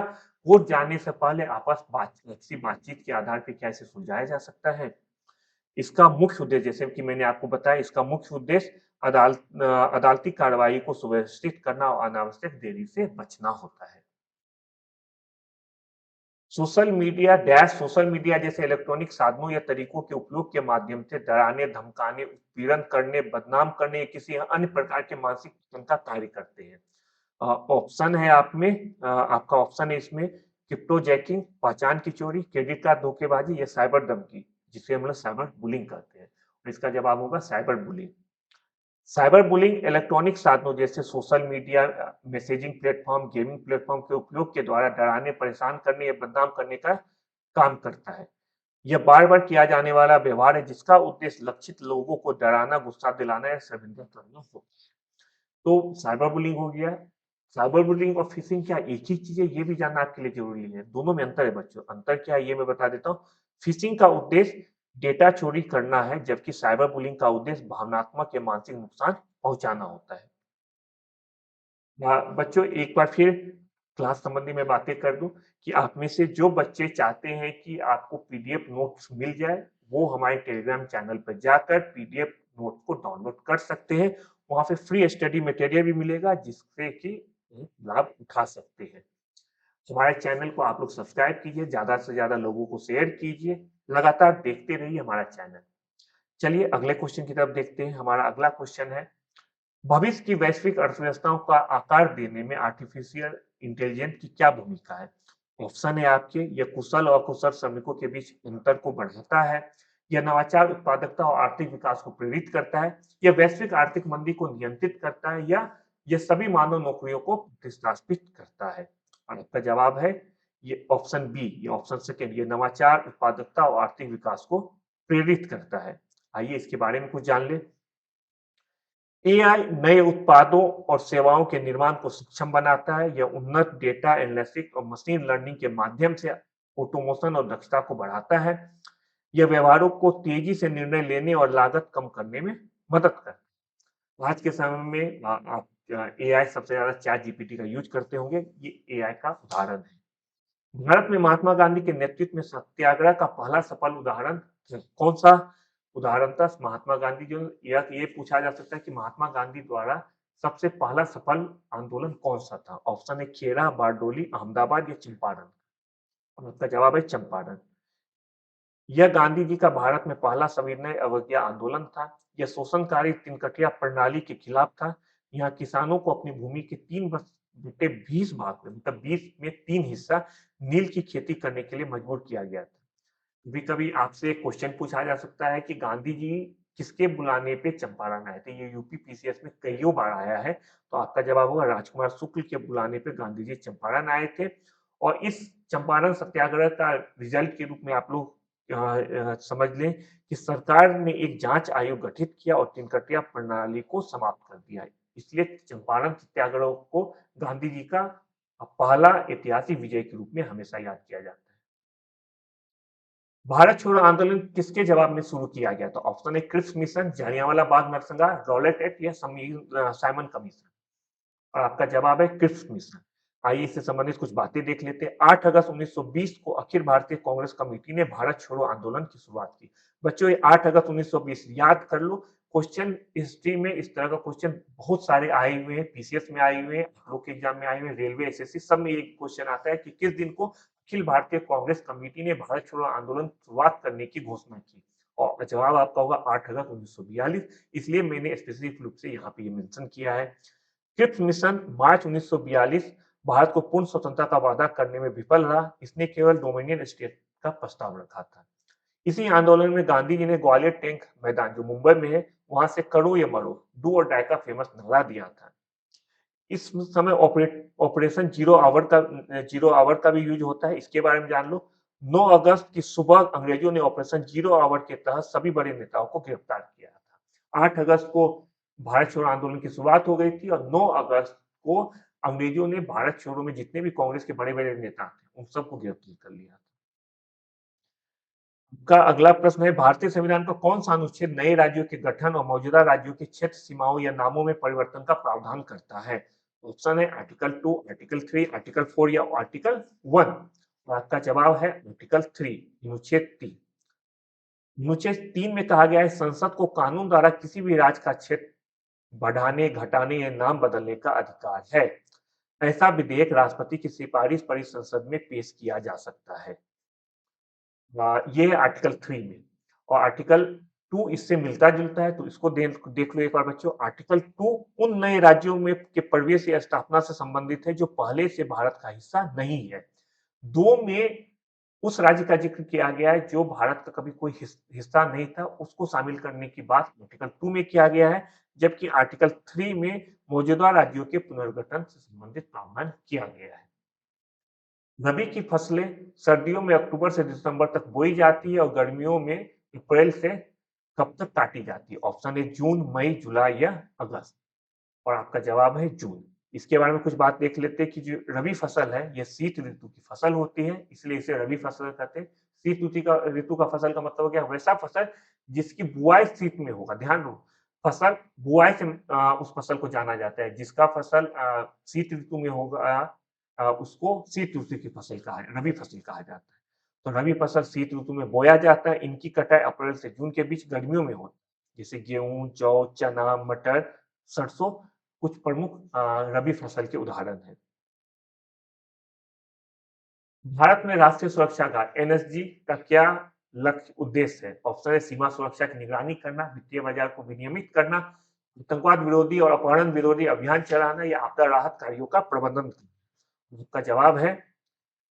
कोर्ट जाने से पहले आपसी बातचीत के आधार पे क्या इसे सुलझाया जा सकता है। इसका मुख्य उद्देश्य, जैसे कि मैंने आपको बताया, इसका मुख्य उद्देश्य अदालती कार्रवाई को सुव्यवस्थित करना और अनावश्यक देरी से बचना होता है। सोशल मीडिया जैसे इलेक्ट्रॉनिक साधनों या तरीकों के उपयोग के माध्यम से डराने, धमकाने, उत्पीड़न करने, बदनाम करने या किसी अन्य प्रकार के मानसिक नुकसान का कार्य करते हैं। ऑप्शन है आपका ऑप्शन है इसमें क्रिप्टोजैकिंग, पहचान की चोरी, क्रेडिट कार्ड धोखेबाजी या साइबर धमकी, जिसे हम लोग साइबर बुलिंग कहते हैं। और इसका जवाब होगा cyber bullying. Cyber bullying electronic साधनों जैसे social media, messaging platform, gaming platform के उपयोग के द्वारा डराने, परेशान करने या बदनाम करने का काम करता है। यह बार-बार किया जाने वाला व्यवहार है जिसका उद्देश्य लक्षित लोगों को डराना, गुस्सा दिलाना या शर्मिंदा करना हो। तो साइबर बुलिंग हो गया। साइबर बुलिंग और फिशिंग क्या एक ही चीज़ है? ये भी जानना आपके लिए ज़रूरी है। दोनों में अंतर है बच्चों। अंतर क्या है ये मैं बता देता हूँ। फिशिंग का उद्देश्य डेटा चोरी करना है, जबकि साइबर बुलिंग का उद्देश्य भावनात्मक या मानसिक नुकसान पहुँचाना होता है। बच्चों एक बार फिर क्लास संबंधी मैं बातें कर दूं कि आप में से जो बच्चे चाहते हैं कि आपको पीडीएफ नोट्स मिल जाए, वो हमारे टेलीग्राम चैनल पर जाकर पीडीएफ नोट को डाउनलोड कर सकते हैं। वहां पे फ्री स्टडी मटेरियल भी मिलेगा जिससे कि लाभ उठा सकते हैं। हमारे चैनल को आप लोग सब्सक्राइब कीजिए, ज्यादा से ज्यादा लोगों को शेयर कीजिए, लगातार देखते रहिए हमारा चैनल। चलिए अगले क्वेश्चन की तरफ देखते हैं। हमारा अगला क्वेश्चन है, भविष्य की वैश्विक अर्थव्यवस्थाओं का आकार देने में आर्टिफिशियल इंटेलिजेंस की क्या भूमिका है? ऑप्शन है आपके, यह कुशल और अकुशल श्रमिकों के बीच अंतर को बढ़ाता है, यह नवाचार, उत्पादकता और आर्थिक विकास को प्रेरित करता है, यह वैश्विक आर्थिक मंदी को नियंत्रित करता है, या यह सभी मानव नौकरियों को प्रतिस्थापित करता है? और आपका जवाब है ये ऑप्शन बी, ये ऑप्शन सेकेंड, ये नवाचार, उत्पादकता और आर्थिक विकास को प्रेरित करता है। आइए इसके बारे में कुछ जान ले। एआई नए उत्पादों और सेवाओं के निर्माण को सक्षम बनाता है। यह उन्नत डेटा एनालिटिक्स और मशीन लर्निंग के माध्यम से ऑटोमेशन और दक्षता को बढ़ाता है। यह व्यवहारों को तेजी से निर्णय लेने और लागत कम करने में मदद करता है। आज के समय में आप एआई सबसे ज्यादा चैट जीपीटी का यूज करते होंगे, ये एआई का उदाहरण है। भारत में महात्मा गांधी के नेतृत्व में सत्याग्रह का पहला सफल उदाहरण कौन सा उदाहरण था? महात्मा गांधी जो, या ये पूछा जा सकता है कि महात्मा गांधी द्वारा सबसे पहला सफल आंदोलन कौन सा था? ऑप्शन है खेड़ा, बारडोली, अहमदाबाद या चंपारण। और उसका जवाब है चंपारण। यह गांधी जी का भारत में पहला सविनय अवज्ञा आंदोलन था। यह शोषणकारी तिनकटिया प्रणाली के खिलाफ था। यहाँ किसानों को अपनी भूमि के 3/20 भाग में, मतलब 20 में 3 हिस्सा नील की खेती करने के लिए मजबूर किया गया था। कभी कभी आपसे एक क्वेश्चन पूछा जा सकता है कि गांधी जी किसके बुलाने पे चंपारण आए थे? ये यूपी पीसीएस में कईयों बार आया है। तो आपका जवाब होगा राजकुमार शुक्ल के बुलाने पे गांधी जी चंपारण आए थे। और इस चंपारण सत्याग्रह का रिजल्ट के रूप में आप लोग समझ लें कि सरकार ने एक जांच आयोग गठित किया और तिनकटिया प्रणाली को समाप्त कर दिया है। इसलिए चंपारण सत्याग्रह को गांधी जी का पहला ऐतिहासिक विजय के रूप में हमेशा याद किया जाता है। भारत छोड़ो आंदोलन किसके जवाब में शुरू किया गया? तो ऑप्शन है क्रिप्स मिशन, जलियांवाला बाग नरसंहार, रॉलेट एक्ट या साइमन कमीशन। और आपका जवाब है क्रिप्स मिशन। आइए इससे संबंधित कुछ बातें देख लेते हैं। 8 अगस्त 1920 को अखिल भारतीय कांग्रेस कमेटी ने भारत छोड़ो आंदोलन की शुरुआत की। बच्चों ये 8 अगस्त 1920 याद कर लो। क्वेश्चन हिस्ट्री में इस तरह का क्वेश्चन बहुत सारे आए हुए हैं, पीसीएस में आए हुए हैं, लोक एग्जाम में आए हुए हैं, रेलवे एसएससी सब में एक क्वेश्चन आता है कि किस दिन को अखिल भारतीय कांग्रेस कमेटी ने भारत छोड़ो आंदोलन शुरुआत करने की घोषणा की। और जवाब आपका होगा 8 अगस्त 1942। इसलिए मैंने स्पेसिफिक रूप से यहाँ पे ये मेंशन किया है। क्रिप्स मिशन मार्च 1942 भारत को पूर्ण स्वतंत्रता का वादा करने में विफल रहा। इसने केवल डोमिनियन स्टेट का प्रस्ताव रखा था। इसी आंदोलन में गांधी जी ने ग्वालियर टैंक मैदान जो मुंबई में है, वहां से करो या मरो, डू और डाई का फेमस नारा दिया था। इस समय ऑपरेशन जीरो आवर का भी यूज होता है, इसके बारे में जान लो। 9 अगस्त की सुबह अंग्रेजों ने ऑपरेशन जीरो आवर के तहत सभी बड़े नेताओं को गिरफ्तार किया था। 8 अगस्त को भारत छोड़ो आंदोलन की शुरुआत हो गई थी और 9 अगस्त को अंग्रेजों ने भारत छोड़ो में जितने भी कांग्रेस के बड़े बड़े नेता थे उन सबको गिरफ्तार कर लिया। का अगला प्रश्न है, भारतीय संविधान का कौन सा अनुच्छेद नए राज्यों के गठन और मौजूदा राज्यों के क्षेत्र सीमाओं या नामों में परिवर्तन का प्रावधान करता है? ऑप्शन है आर्टिकल 2, आर्टिकल 3, आर्टिकल 4 या आर्टिकल 1। और आपका जवाब है आर्टिकल 3, अनुच्छेद 3। अनुच्छेद 3 में कहा गया है संसद को कानून द्वारा किसी भी राज्य का क्षेत्र बढ़ाने, घटाने या नाम बदलने का अधिकार है। ऐसा विधेयक राष्ट्रपति की सिफारिश पर इस संसद में पेश किया जा सकता है। ये है आर्टिकल 3 में। और आर्टिकल 2 इससे मिलता जुलता है, तो इसको देख लो एक बार बच्चों। आर्टिकल 2 उन नए राज्यों में के प्रवेश या स्थापना से संबंधित है जो पहले से भारत का हिस्सा नहीं है। 2 में उस राज्य का जिक्र किया गया है जो भारत का कभी कोई हिस्सा नहीं था, उसको शामिल करने की बात आर्टिकल 2 में किया गया है। जबकि आर्टिकल 3 में मौजूदा राज्यों के पुनर्गठन से संबंधित प्रावधान किया गया है। रबी की फसलें सर्दियों में अक्टूबर से दिसंबर तक बोई जाती है और गर्मियों में अप्रैल से कब तक काटी जाती है? ऑप्शन है जून, मई, जुलाई या अगस्त। और आपका जवाब है जून। इसके बारे में कुछ बात देख लेते हैं कि जो रबी फसल है यह शीत ऋतु की फसल होती है, इसलिए इसे रबी फसल कहते हैं। शीत ऋतु का फसल का मतलब हो गया वैसा फसल जिसकी बुआई शीत में होगा। ध्यान दो, फसल बुआई से उस फसल को जाना जाता है, जिसका फसल शीत ऋतु में होगा उसको शीत ऋतु की फसल कहा है, रबी फसल कहा जाता है। तो रबी फसल शीत ऋतु में बोया जाता है, इनकी कटाई अप्रैल से जून के बीच गर्मियों में होती है। जैसे गेहूँ, जौ, चना, मटर, सरसों कुछ प्रमुख रबी फसल के उदाहरण हैं। भारत में राष्ट्रीय सुरक्षा गार्ड एनएसजी का क्या लक्ष्य उद्देश्य है? ऑप्शन है सीमा सुरक्षा की निगरानी करना, वित्तीय बाजार को विनियमित करना, आतंकवाद विरोधी और अपहरण विरोधी अभियान चलाना या आपदा राहत कार्यों का प्रबंधन करना। इसका जवाब है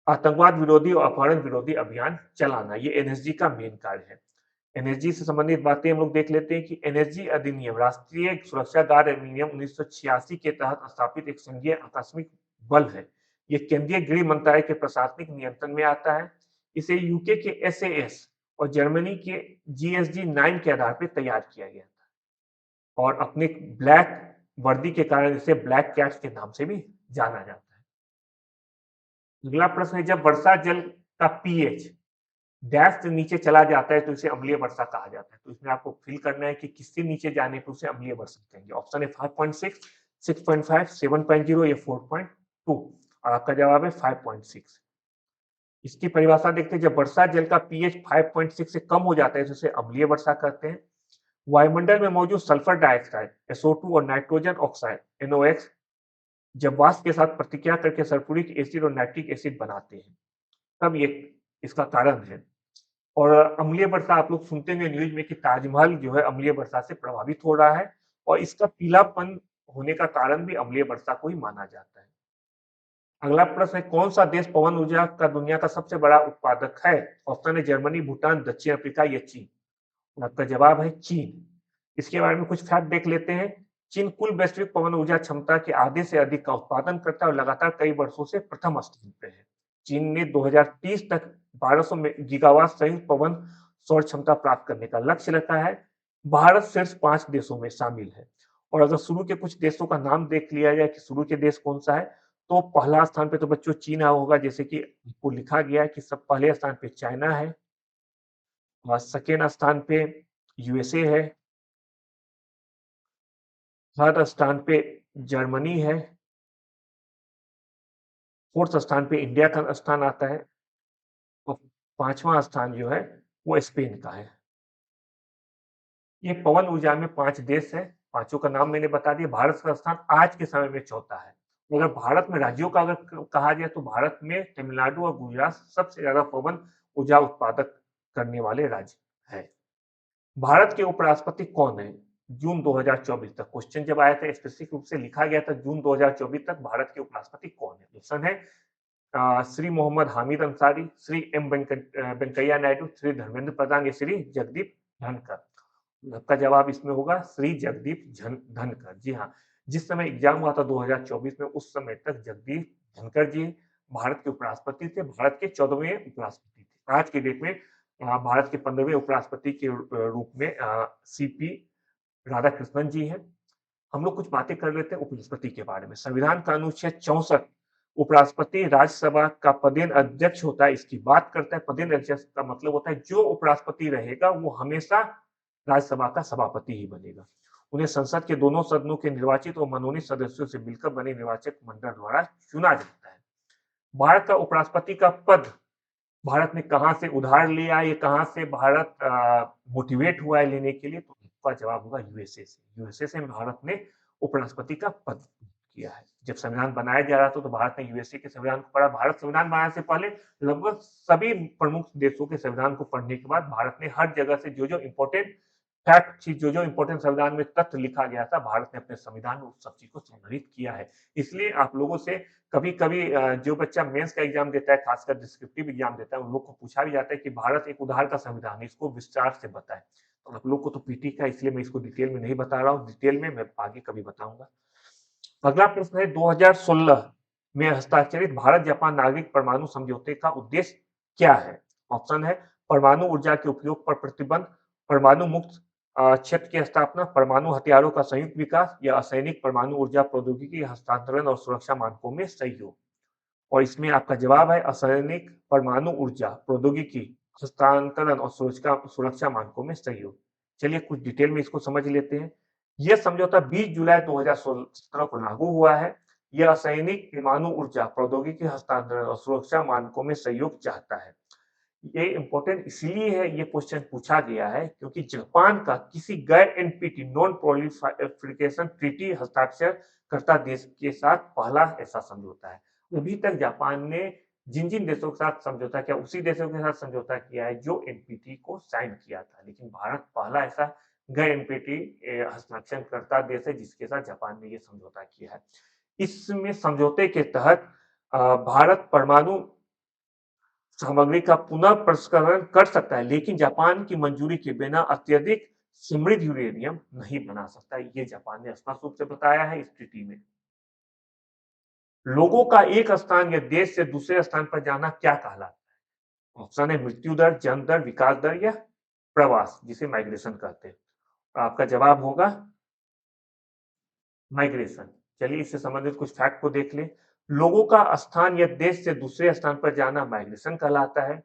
आतंकवाद विरोधी और अपहरण विरोधी अभियान चलाना। ये एनएसजी का मेन कार्य है। एनएसजी से संबंधित बातें हम लोग देख लेते हैं कि एनएसजी अधिनियम राष्ट्रीय सुरक्षा गार्ड अधिनियम 1986 के तहत स्थापित एक संघीय आकस्मिक बल है। ये केंद्रीय गृह मंत्रालय के प्रशासनिक नियंत्रण में आता है। इसे यूके के एसएएस और जर्मनी के जीएसजी 9 के आधार पर तैयार किया गया था और अपने ब्लैक वर्दी के कारण इसे ब्लैक कैट्स के नाम से भी जाना जाता है। अगला प्रश्न है जब वर्षा जल का पीएच डैश से नीचे चला जाता है तो इसे अम्लीय वर्षा कहा जाता है। तो इसमें आपको फिल करना है कि किससे नीचे जाने पर उसे अम्लीय वर्षा कहेंगे। ऑप्शन है 5.6, 6.5, 7.0 या 4.2 और आपका जवाब है 5.6। इसकी परिभाषा देखते हैं जब वर्षा जल का पीएच 5.6 से कम हो जाता है तो उसे अम्लीय वर्षा कहते हैं। वायुमंडल में मौजूद सल्फर डाइऑक्साइड SO2 और नाइट्रोजन ऑक्साइड NOx जब वाष्प के साथ प्रतिक्रिया करके सल्फ्यूरिक एसिड और नाइट्रिक एसिड बनाते हैं तब ये इसका कारण है। और अम्लीय वर्षा आप लोग सुनते हैं न्यूज में कि ताजमहल जो है अम्लीय वर्षा से प्रभावित हो रहा है और इसका पीलापन होने का कारण भी अम्लीय वर्षा को ही माना जाता है। अगला प्रश्न है कौन सा देश पवन ऊर्जा का दुनिया का सबसे बड़ा उत्पादक है? ऑप्शन है जर्मनी, भूटान, दक्षिण अफ्रीका या चीन। आपका जवाब है चीन। इसके बारे में कुछ फैक्ट देख लेते हैं। चीन कुल वैश्विक पवन ऊर्जा क्षमता के आधे से अधिक का उत्पादन करता है और लगातार कई वर्षों से प्रथम स्थान पे है। चीन ने 2030 तक 1200 गीगावाट संयुक्त पवन सौर क्षमता प्राप्त करने का लक्ष्य रखा है। भारत शीर्ष 5 देशों में शामिल है। और अगर शुरू के कुछ देशों का नाम देख लिया जाए कि शुरू के देश कौन सा है, तो पहला स्थान पे तो बच्चों चीन होगा, जैसे कि आपको लिखा गया है कि सब पहले स्थान पे चाइना है और सेकेंड स्थान पे यूएसए है, थर्ड स्थान पे जर्मनी है, फोर्थ स्थान पे इंडिया का स्थान आता है और पांचवा स्थान जो है वो स्पेन का है। ये पवन ऊर्जा में 5 देश है, पांचों का नाम मैंने बता दिया। भारत का स्थान आज के समय में चौथा है। अगर भारत में राज्यों का अगर कहा जाए तो भारत में तमिलनाडु और गुजरात सबसे ज्यादा पवन ऊर्जा उत्पादक करने वाले राज्य है। भारत के उपराष्ट्रपति कौन है? जून 2024 तक क्वेश्चन जब आया था स्पेसिफिक रूप से लिखा गया था जून 2024 तक भारत के उपराष्ट्रपति कौन है? ऑप्शन है श्री मोहम्मद हामिद अंसारी, श्री एम वेंकैया नायडू, श्री धर्मेंद्र प्रधान या श्री जगदीप धनखड़। आपका जवाब इसमें होगा श्री जगदीप धनखड़। जी हाँ, जिस समय एग्जाम हुआ था 2024 में उस समय तक जगदीप धनखड़ जी भारत के उपराष्ट्रपति थे, भारत के 14वें उपराष्ट्रपति थे। आज के डेट में भारत के 15वें उपराष्ट्रपति के रूप में सीपी राधाकृष्णन जी हैं। हम लोग कुछ बातें कर लेते हैं उपराष्ट्रपति के बारे में। संविधान का अनुच्छेद 64 उपराष्ट्रपति राज्यसभा का पदेन अध्यक्ष होता है, इसकी बात करता है। पदेन अध्यक्ष का मतलब होता है जो उपराष्ट्रपति रहेगा वो हमेशा राज्यसभा का सभापति ही बनेगा। उन्हें संसद के दोनों सदनों के निर्वाचित और मनोनीत सदस्यों से मिलकर बने निर्वाचक मंडल द्वारा चुना जाता है। भारत का उपराष्ट्रपति का पद भारत ने कहां से उधार लिया, ये कहां से भारत मोटिवेट हुआ है लेने के लिए, तो इसका जवाब होगा यूएसए से। यूएसए से भारत ने उपराष्ट्रपति का पद किया है। जब संविधान बनाया जा रहा था तो भारत ने यूएसए के संविधान को पढ़ा। भारत संविधान बनाने से पहले लगभग सभी प्रमुख देशों के संविधान को पढ़ने के बाद भारत ने हर जगह से जो जो इम्पोर्टेंट फैक्ट चीज, जो जो इम्पोर्टेंट संविधान में तथ्य लिखा गया था, भारत ने अपने संविधान में उस सब चीज को संग्रहित किया है। इसलिए आप लोगों से कभी कभी जो बच्चा मेंस का एग्जाम देता है, खासकर डिस्क्रिप्टिव एग्जाम देता है, उन लोग को पूछा भी जाता है कि भारत एक उधार का संविधान है, इसको विस्तार से बताएं। तो आप लोग को तो पीटी का, इसलिए मैं इसको डिटेल में नहीं बता रहा हूँ। डिटेल में मैं आगे कभी बताऊंगा। अगला प्रश्न है 2016 में हस्ताक्षरित भारत जापान नागरिक परमाणु समझौते का उद्देश्य क्या है? ऑप्शन है परमाणु ऊर्जा के उपयोग पर प्रतिबंध, परमाणु मुक्त क्षेत्र की स्थापना, परमाणु हथियारों का संयुक्त विकास या असैनिक परमाणु ऊर्जा प्रौद्योगिकी हस्तांतरण और सुरक्षा मानकों में सहयोग। और इसमें आपका जवाब है असैनिक परमाणु ऊर्जा प्रौद्योगिकी हस्तांतरण और सुरक्षा मानकों में सहयोग। चलिए कुछ डिटेल में इसको समझ लेते हैं। यह समझौता 20 जुलाई 2017 को लागू हुआ है। यह असैनिक परमाणु ऊर्जा प्रौद्योगिकी हस्तांतरण और सुरक्षा मानकों में सहयोग चाहता है। ये इम्पोर्टेंट इसलिए है, ये क्वेश्चन पूछा गया है क्योंकि जापान का किसी गैर एनपीटी नॉन प्रोलिफरेशन ट्रीटी हस्ताक्षर करता देश के साथ पहला ऐसा समझौता है। अभी तक जापान ने जिन-जिन देशों के साथ समझौता किया, उसी देशों के साथ समझौता किया है जो एनपीटी को साइन किया था। लेकिन भारत पहला ऐसा गैर एनपीटी हस्ताक्षर करता देश है जिसके साथ जापान ने ये समझौता किया है। इसमें समझौते के तहत भारत परमाणु सामग्री का पुनः प्रसंस्करण कर सकता है, लेकिन जापान की मंजूरी के बिना अत्यधिक समृद्ध यूरेनियम नहीं बना सकता। ये जापान ने स्पष्ट रूप से बताया है इस ट्रीटी में। लोगों का एक स्थान या देश से दूसरे स्थान पर जाना क्या कहलाता है? ऑप्शन है मृत्यु दर, जन्म दर, विकास दर या प्रवास, जिसे माइग्रेशन कहते हैं। आपका जवाब होगा माइग्रेशन। चलिए इससे संबंधित कुछ फैक्ट को देख लें। लोगों का स्थान या देश से दूसरे स्थान पर जाना माइग्रेशन कहलाता है।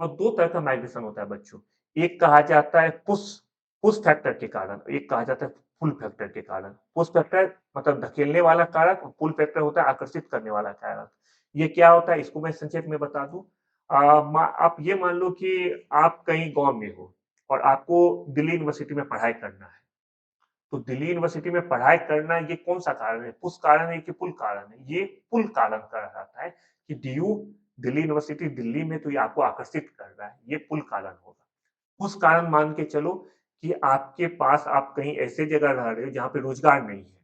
और दो तरह का माइग्रेशन होता है बच्चों। एक कहा जाता है पुश पुश फैक्टर के कारण, एक कहा जाता है पुल फैक्टर के कारण। पुश फैक्टर मतलब धकेलने वाला कारक और पुल फैक्टर होता है आकर्षित करने वाला कारक। ये क्या होता है इसको मैं संक्षेप में बता दूं। आप ये मान लो कि आप कहीं गांव में हो और आपको दिल्ली यूनिवर्सिटी में पढ़ाई करना है। तो दिल्ली यूनिवर्सिटी में पढ़ाई करना ये कौन सा कारण है? पुश कारण है कि पुल कारण है? ये पुल कारण कहलाता है कि डीयू दिल्ली यूनिवर्सिटी दिल्ली में तो ये आपको आकर्षित कर रहा है, ये पुल कारण होगा। पुश कारण मान के चलो कि आपके पास आप कहीं ऐसे जगह रह रहे हो जहाँ पे रोजगार नहीं है।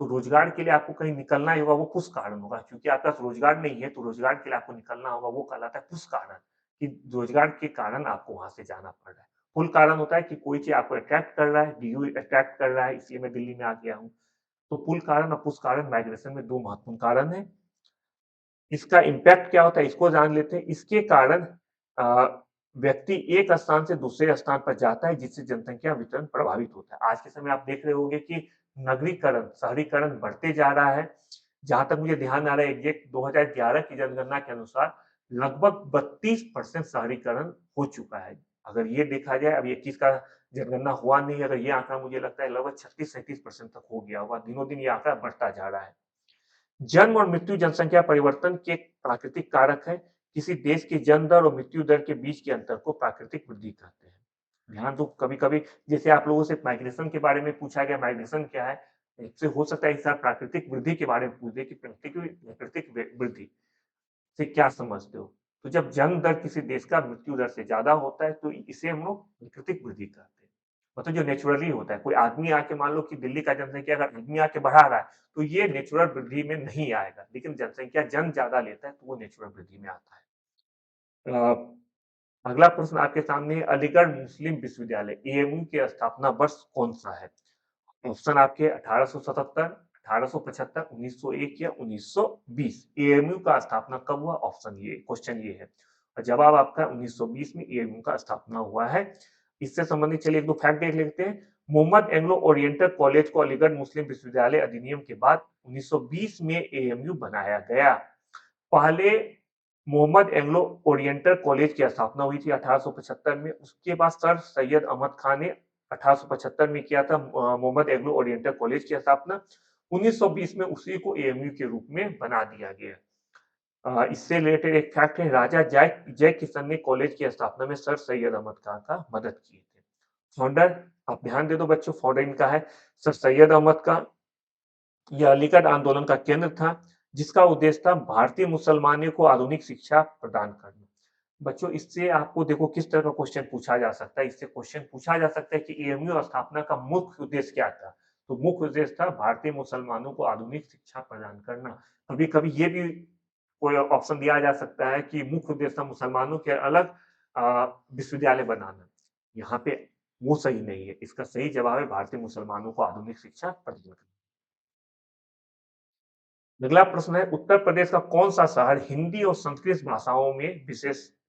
तो रोजगार के लिए आपको कहीं निकलना ही होगा, वो पुश कारण होगा क्योंकि आपके पास रोजगार नहीं है तो रोजगार के लिए आपको निकलना होगा, वो कहलाता है पुश कारण कि रोजगार के कारण आपको वहां से जाना पड़ रहा है। पुल कारण होता है कि कोई चीज आपको अट्रैक्ट कर रहा है, डीयू अट्रैक्ट कर रहा है इसलिए मैं दिल्ली में आ गया हूँ। तो पुल कारण और पुश कारण माइग्रेशन में दो महत्वपूर्ण कारण है। इसका इम्पैक्ट क्या होता है इसको जान लेते हैं। इसके कारण व्यक्ति एक स्थान से दूसरे स्थान पर जाता है जिससे जनसंख्या वितरण प्रभावित होता है। आज के समय आप देख रहे होंगे कि नगरीकरण, शहरीकरण बढ़ते जा रहा है। जहां तक मुझे ध्यान आ रहा है एग्जैक्ट 2011 की जनगणना के अनुसार लगभग 32% शहरीकरण हो चुका है। अगर ये देखा जाए, अभी 21 का जनगणना हुआ नहीं, अगर ये आंकड़ा मुझे लगता है लगभग 36-37% तक हो गया होगा। दिनों दिन ये आंकड़ा बढ़ता जा रहा है। जन्म और मृत्यु जनसंख्या परिवर्तन के प्राकृतिक कारक है। किसी देश की जन्म दर और मृत्यु दर के बीच के अंतर को प्राकृतिक वृद्धि कहते हैं। ध्यान दो, कभी-कभी जैसे आप लोगों से माइग्रेशन के बारे में पूछा गया, माइग्रेशन क्या है? इससे हो सकता है इस साल प्राकृतिक वृद्धि के बारे में पूछ दे कि प्राकृतिक वृद्धि से क्या समझते हो? तो जब जन्म दर किसी देश का मृत्यु दर से ज़्यादा होता है तो इसे हम लोग प्राकृतिक वृद्धि कहते हैं। मतलब जो नेचुरली होता है, कोई आदमी आके मान लो कि दिल्ली का जनसंख्या अगर आदमी आके बढ़ा रहा है, तो ये नेचुरल वृद्धि में नहीं आएगा, लेकिन जनसंख्या जन ज़्यादा लेता है तो वो नेचुरल वृद्धि में आता है। अगला प्रश्न आपके सामने है, अलीगढ़ मुस्लिम विश्वविद्यालय एएमयू की स्थापना वर्ष कौन-सा है? ऑप्शन आपके 1877, 1875, 1901 या 1920। एएमयू का स्थापना कब हुआ? ऑप्शन ये क्वेश्चन ये है और जवाब आपका 1920 में एएमयू का स्थापना हुआ है। इससे संबंधित चलिए एक दो फैक्ट देख लेते हैं। मोहम्मद एंग्लो ओरिएंटल कॉलेज को अलीगढ़ मुस्लिम विश्वविद्यालय अधिनियम के बाद 1920 में एएमयू बनाया गया। पहले मोहम्मद एंग्लो ओरिएंटल कॉलेज की स्थापना हुई थी 1875 में। उसके बाद सर सैयद अहमद खान ने 1875 में किया था मोहम्मद एंग्लो ओरिएंटल कॉलेज की स्थापना। 1920 में उसी को एएमयू के रूप में बना दिया गया। इससे रिलेटेड एक फैक्ट है, राजा जय किशन ने कॉलेज की स्थापना में सर सैयद अहमद खान का मदद की थी। फाउंडर आप ध्यान दे दो बच्चों, फाउंडर इनका है सर सैयद अहमद का। यह अलीगढ़ आंदोलन का केंद्र था जिसका उद्देश्य था भारतीय मुसलमानों को आधुनिक शिक्षा प्रदान करना। बच्चों इससे आपको देखो किस तरह का क्वेश्चन पूछा जा सकता है। इससे क्वेश्चन पूछा जा सकता है कि एएमयू स्थापना का मुख्य उद्देश्य क्या था? तो मुख्य उद्देश्य था भारतीय मुसलमानों को आधुनिक शिक्षा प्रदान करना। कभी कभी ये भी कोई ऑप्शन दिया जा सकता है कि मुख्य उद्देश्य था मुसलमानों के अलग विश्वविद्यालय बनाना। यहाँ पे वो सही नहीं है। इसका सही जवाब है भारतीय मुसलमानों को आधुनिक शिक्षा प्रदान करना। अगला प्रश्न है, उत्तर प्रदेश का कौन सा शहर हिंदी और संस्कृत भाषाओं में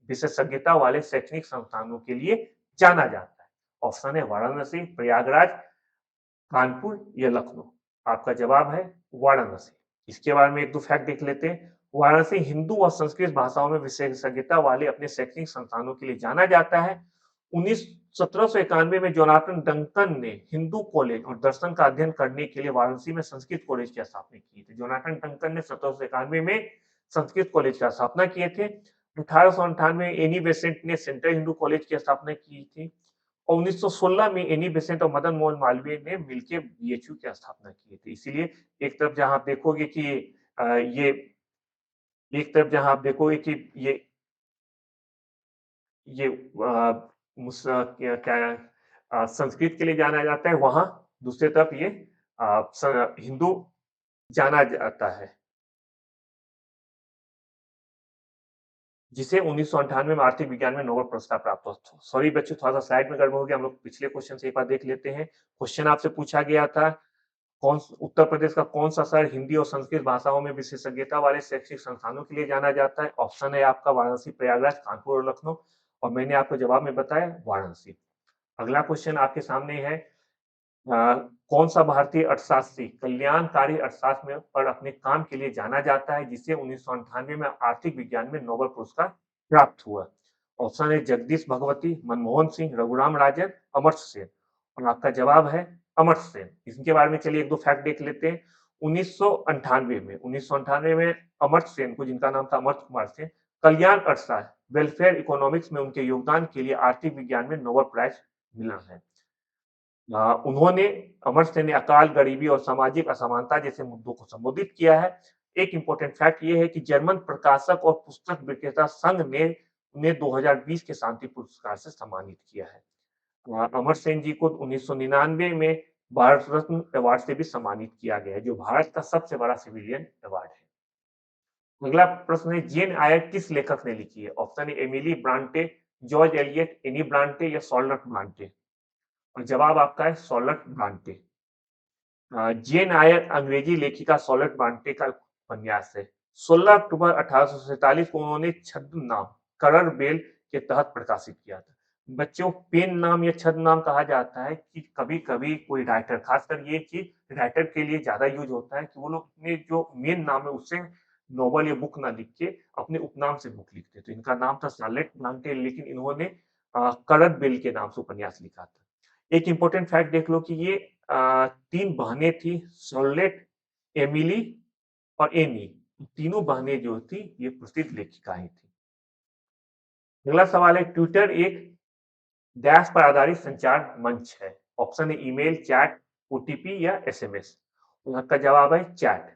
विशेषज्ञता वाले शैक्षणिक संस्थानों के लिए जाना जाता है? ऑप्शन है वाराणसी, प्रयागराज, कानपुर या लखनऊ। आपका जवाब है वाराणसी। इसके बारे में एक दो फैक्ट देख लेते हैं। वाराणसी हिंदू और संस्कृत भाषाओं में विशेषज्ञता वाले अपने शैक्षणिक संस्थानों के लिए जाना जाता है। 1791 में जोनाथन डंकन ने हिंदू कॉलेज और दर्शन का अध्ययन करने के लिए वाराणसी में संस्कृत कॉलेज की स्थापना की थी। जोनाथन डंकन ने 1791 में संस्कृत कॉलेज की स्थापना किए थे। 1898 में एनी बेसेंट ने सेंट्रल हिंदू कॉलेज की स्थापना की थी और 1916 में एनी बेसेंट और मदन मोहन मालवीय ने मिलकर बीएचयू की स्थापना की थी। इसीलिए एक तरफ जहां आप देखोगे कि ये एक तरफ जहां आप देखोगे कि ये क्या क्या संस्कृत के लिए जाना जाता है, वहां दूसरी तरफ ये हिंदू जाना जाता है, जिसे 1998 में आर्थिक विज्ञान में नोबेल पुरस्कार प्राप्त हुआ। सॉरी बच्चों, थोड़ा सा स्लाइड में गड़बड़ हो गया, हम लोग पिछले क्वेश्चन से एक बार देख लेते हैं। क्वेश्चन आपसे पूछा गया था, कौन उत्तर प्रदेश का कौन सा शहर हिंदी और संस्कृत भाषाओं में विशेषज्ञता वाले शैक्षिक संस्थानों के लिए जाना जाता है? ऑप्शन है आपका वाराणसी, प्रयागराज, कानपुर और लखनऊ, और मैंने आपको जवाब में बताया वाराणसी। अगला क्वेश्चन आपके सामने है, कौन सा भारतीय अर्थशास्त्री कल्याणकारी अर्थशास्त्र में पर अपने काम के लिए जाना जाता है, जिसे 1998 में आर्थिक विज्ञान में नोबेल पुरस्कार प्राप्त हुआ? ऑप्शन है जगदीश भगवती, मनमोहन सिंह, रघुराम राजन, अमर्त्य सेन, और आपका जवाब है अमर्त्य सेन। इसके बारे में चलिए एक दो फैक्ट देख लेते हैं। 1998 में अमर्त्य सेन को, जिनका नाम था अमर्त्य कुमार सेन, कल्याण अर्थशास्त्र वेलफेयर इकोनॉमिक्स में उनके योगदान के लिए आर्थिक विज्ञान में नोबेल प्राइज मिला है। उन्होंने अमर्त्य सेन ने अकाल, गरीबी और सामाजिक असमानता जैसे मुद्दों को संबोधित किया है। एक इंपॉर्टेंट फैक्ट ये है कि जर्मन प्रकाशक और पुस्तक विक्रेता संघ ने उन्हें 2020 के शांति पुरस्कार से सम्मानित किया है। अमर्त्य सेन जी को 1999 में भारत रत्न अवार्ड से भी सम्मानित किया गया है, जो भारत का सबसे बड़ा सिविलियन अवार्ड है। अगला प्रश्न है, जेन आयर किस लेखक ने लिखी है? ऑप्शन है एमिली ब्रांटे, जॉर्ज एलियट, एनी ब्रांटे या सॉल्नट ब्रांटे, और जवाब आपका है सॉलट ब्रांटे। जेन आयर अंग्रेजी लेखिका सॉलट ब्रांटे का उपन्यास है। 16 अक्टूबर 1847 को उन्होंने छद्म नाम करर बेल के तहत प्रकाशित किया था। बच्चों, पेन नाम या छद्म नाम कहा जाता है कि कभी कभी कोई राइटर, खासकर ये चीज राइटर के लिए ज्यादा यूज होता है कि वो लोग अपने जो मेन नाम है उससे नॉवल या बुक ना लिख के अपने उपनाम से बुक लिखते। तो इनका नाम था सॉलेट ब्रांटे, लेकिन इन्होंने करर बेल के नाम से उपन्यास लिखा था। एक इंपॉर्टेंट फैक्ट देख लो कि ये तीन बहनें थी, सोलेट, एमिली और एनी। तीनों बहनें जो थी ये प्रसिद्ध लेखिकाएं थी। अगला सवाल है, ट्विटर एक डैश पर आधारित संचार मंच है। ऑप्शन है ईमेल, चैट, ओटीपी या एसएमएस। आपका जवाब है चैट।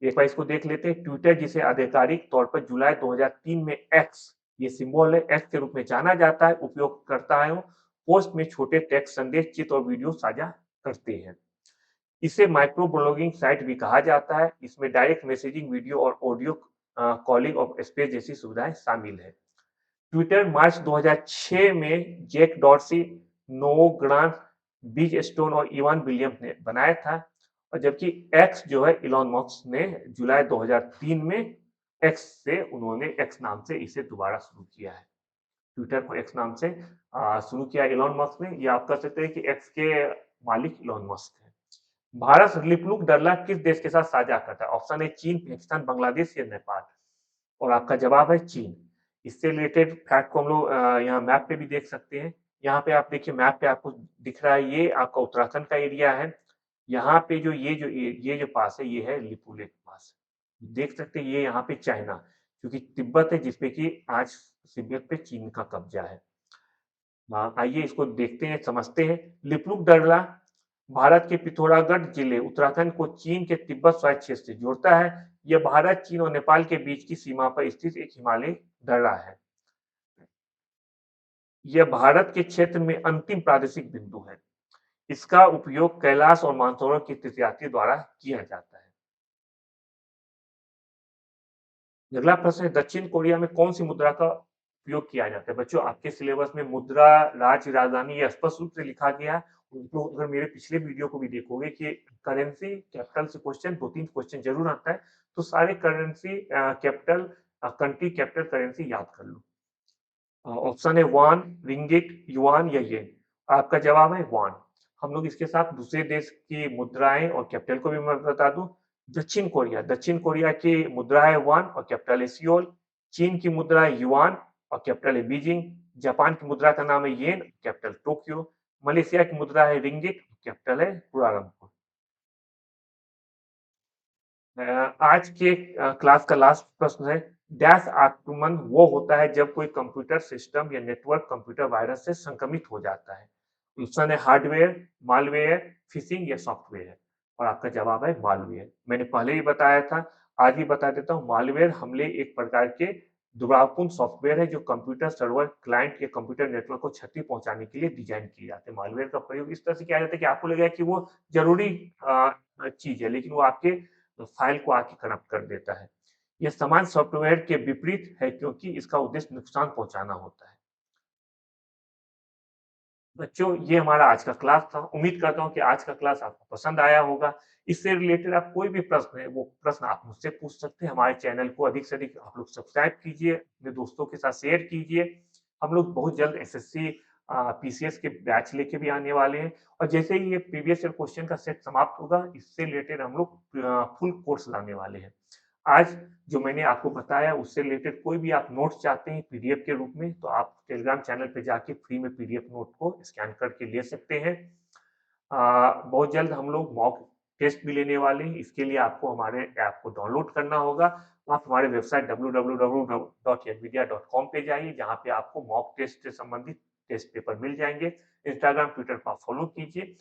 एक बार इसको देख लेते हैं। ट्विटर, जिसे आधिकारिक तौर पर जुलाई 2003 में एक्स, ये सिंबल है एक्स के रूप में जाना जाता है, उपयोगकर्ता है पोस्ट में छोटे टेक्स्ट, संदेश, चित्र और वीडियो साझा करते हैं। इसे माइक्रो ब्लॉगिंग साइट भी कहा जाता है। इसमें डायरेक्ट मैसेजिंग, वीडियो और ऑडियो कॉलिंग और स्पेस जैसी सुविधाएं शामिल है। ट्विटर मार्च 2006 में जैक डॉर्सी, नो ग्रांट, बिज स्टोन और इवान विलियम्स ने बनाया था, और जबकि एक्स जो है इलॉन मस्क ने जुलाई 2003 में एक्स से उन्होंने एक्स नाम से इसे दोबारा शुरू किया है। ट्विटर को एक्स नाम से शुरू किया इलॉन मस्क ने। ये आप कह सकते हैं कि एक्स के मालिक इलॉन मस्क है। भारत लिपलुक डरला किस देश के साथ साझा करता है? ऑप्शन है चीन, पाकिस्तान, बांग्लादेश या नेपाल, और आपका जवाब है चीन। इससे रिलेटेड फैक्ट को हम लोग यहाँ मैप पे भी देख सकते हैं। यहाँ पे आप देखिए, मैप पे आपको दिख रहा है, ये आपका उत्तराखंड का एरिया है। यहाँ पे जो ये जो पास है, ये है लिपुलेख पास। देख सकते हैं ये यहाँ पे चाइना, क्योंकि तिब्बत है जिसपे कि आज तिब्बत पे चीन का कब्जा है। आइए इसको देखते हैं, समझते हैं। लिपुलेख डरला भारत के पिथौरागढ़ जिले, उत्तराखंड को चीन के तिब्बत स्वायत्त क्षेत्र से जोड़ता है। यह भारत, चीन और नेपाल के बीच की सीमा पर स्थित एक हिमालयी दर्रा है। यह भारत के क्षेत्र में अंतिम प्रादेशिक बिंदु है। इसका उपयोग कैलाश और मानसरोवर की तीर्थयात्री द्वारा किया जाता है। अगला प्रश्न है, दक्षिण कोरिया में कौन सी मुद्रा का उपयोग किया जाता है? बच्चों, आपके सिलेबस में मुद्रा, राज्य, राजधानी ये स्पष्ट रूप से लिखा गया है। तो अगर मेरे पिछले वीडियो को भी देखोगे कि करेंसी कैपिटल से क्वेश्चन, 2-3 क्वेश्चन जरूर आता है, तो सारे currency capital, country capital currency याद कर लो। ऑप्शन है वॉन, रिंगिट, युआन या येन। आपका जवाब है वॉन। हम लोग इसके साथ दूसरे देश की मुद्राएं और कैपिटल को भी मैं बता दूं। दक्षिण कोरिया की मुद्रा है वॉन और कैपिटल है सियोल। चीन की मुद्रा है युआन और कैपिटल है बीजिंग। जापान की मुद्रा का नाम है येन, कैपिटल टोक्यो। मलेशिया की मुद्रा है रिंगिट, कैपिटल है कुआलालंपुर। अ, आज के क्लास का लास्ट प्रश्न है, डैश आक्रमण वो होता है जब कोई कंप्यूटर सिस्टम या नेटवर्क कंप्यूटर वायरस से संक्रमित हो जाता है। ऑप्शन है हार्डवेयर, मालवेयर, फिशिंग या सॉफ्टवेयर। और आपका जवाब है मालवेयर। मैंने पहले ही बताया था, आज भी बता देता हूँ, मालवेयर हमले एक प्रकार के दुर्भावनापूर्ण सॉफ्टवेयर है जो कंप्यूटर सर्वर, क्लाइंट या कंप्यूटर नेटवर्क को क्षति पहुंचाने के लिए डिजाइन किए जाते हैं। मालवेयर का प्रयोग इस तरह से किया जाता है कि आपको लगेगा कि वो जरूरी चीज है, लेकिन वो आपके फाइल को आके करप्ट कर देता है। यह समान सॉफ्टवेयर के विपरीत है क्योंकि इसका उद्देश्य नुकसान पहुंचाना होता है। बच्चों, ये हमारा आज का क्लास था। उम्मीद करता हूँ कि आज का क्लास आपको पसंद आया होगा। इससे रिलेटेड आप कोई भी प्रश्न है, वो प्रश्न आप मुझसे पूछ सकते हैं। हमारे चैनल को अधिक से अधिक आप लोग सब्सक्राइब कीजिए, अपने दोस्तों के साथ शेयर कीजिए। हम लोग बहुत जल्द एसएससी पीसीएस के बैच लेके भी आने वाले हैं। और जैसे ही ये प्रीवियस ईयर क्वेश्चन का सेट समाप्त होगा, इससे रिलेटेड हम लोग फुल कोर्स लाने वाले हैं। आज जो मैंने आपको बताया उससे रिलेटेड कोई भी आप नोट्स चाहते हैं पीडीएफ के रूप में, तो आप टेलीग्राम चैनल पे जाके फ्री में पीडीएफ नोट को स्कैन करके ले सकते हैं। बहुत जल्द हम लोग मॉक टेस्ट भी लेने वाले हैं। इसके लिए आपको हमारे ऐप को डाउनलोड करना होगा। आप हमारे वेबसाइट www.nvidia.com पे जाइए, जहाँ पे आपको मॉक टेस्ट से संबंधित टेस्ट पेपर मिल जाएंगे। इंस्टाग्राम, ट्विटर पर फॉलो कीजिए।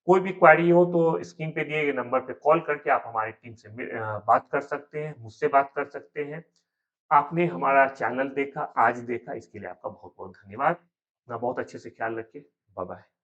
कोई भी क्वेरी हो तो स्क्रीन पे दिए गए नंबर पे कॉल करके आप हमारी टीम से बात कर सकते हैं, मुझसे बात कर सकते हैं। आपने हमारा चैनल देखा, आज देखा, इसके लिए आपका बहुत-बहुत धन्यवाद। अपना बहुत अच्छे से ख्याल रखिए। बाय-बाय।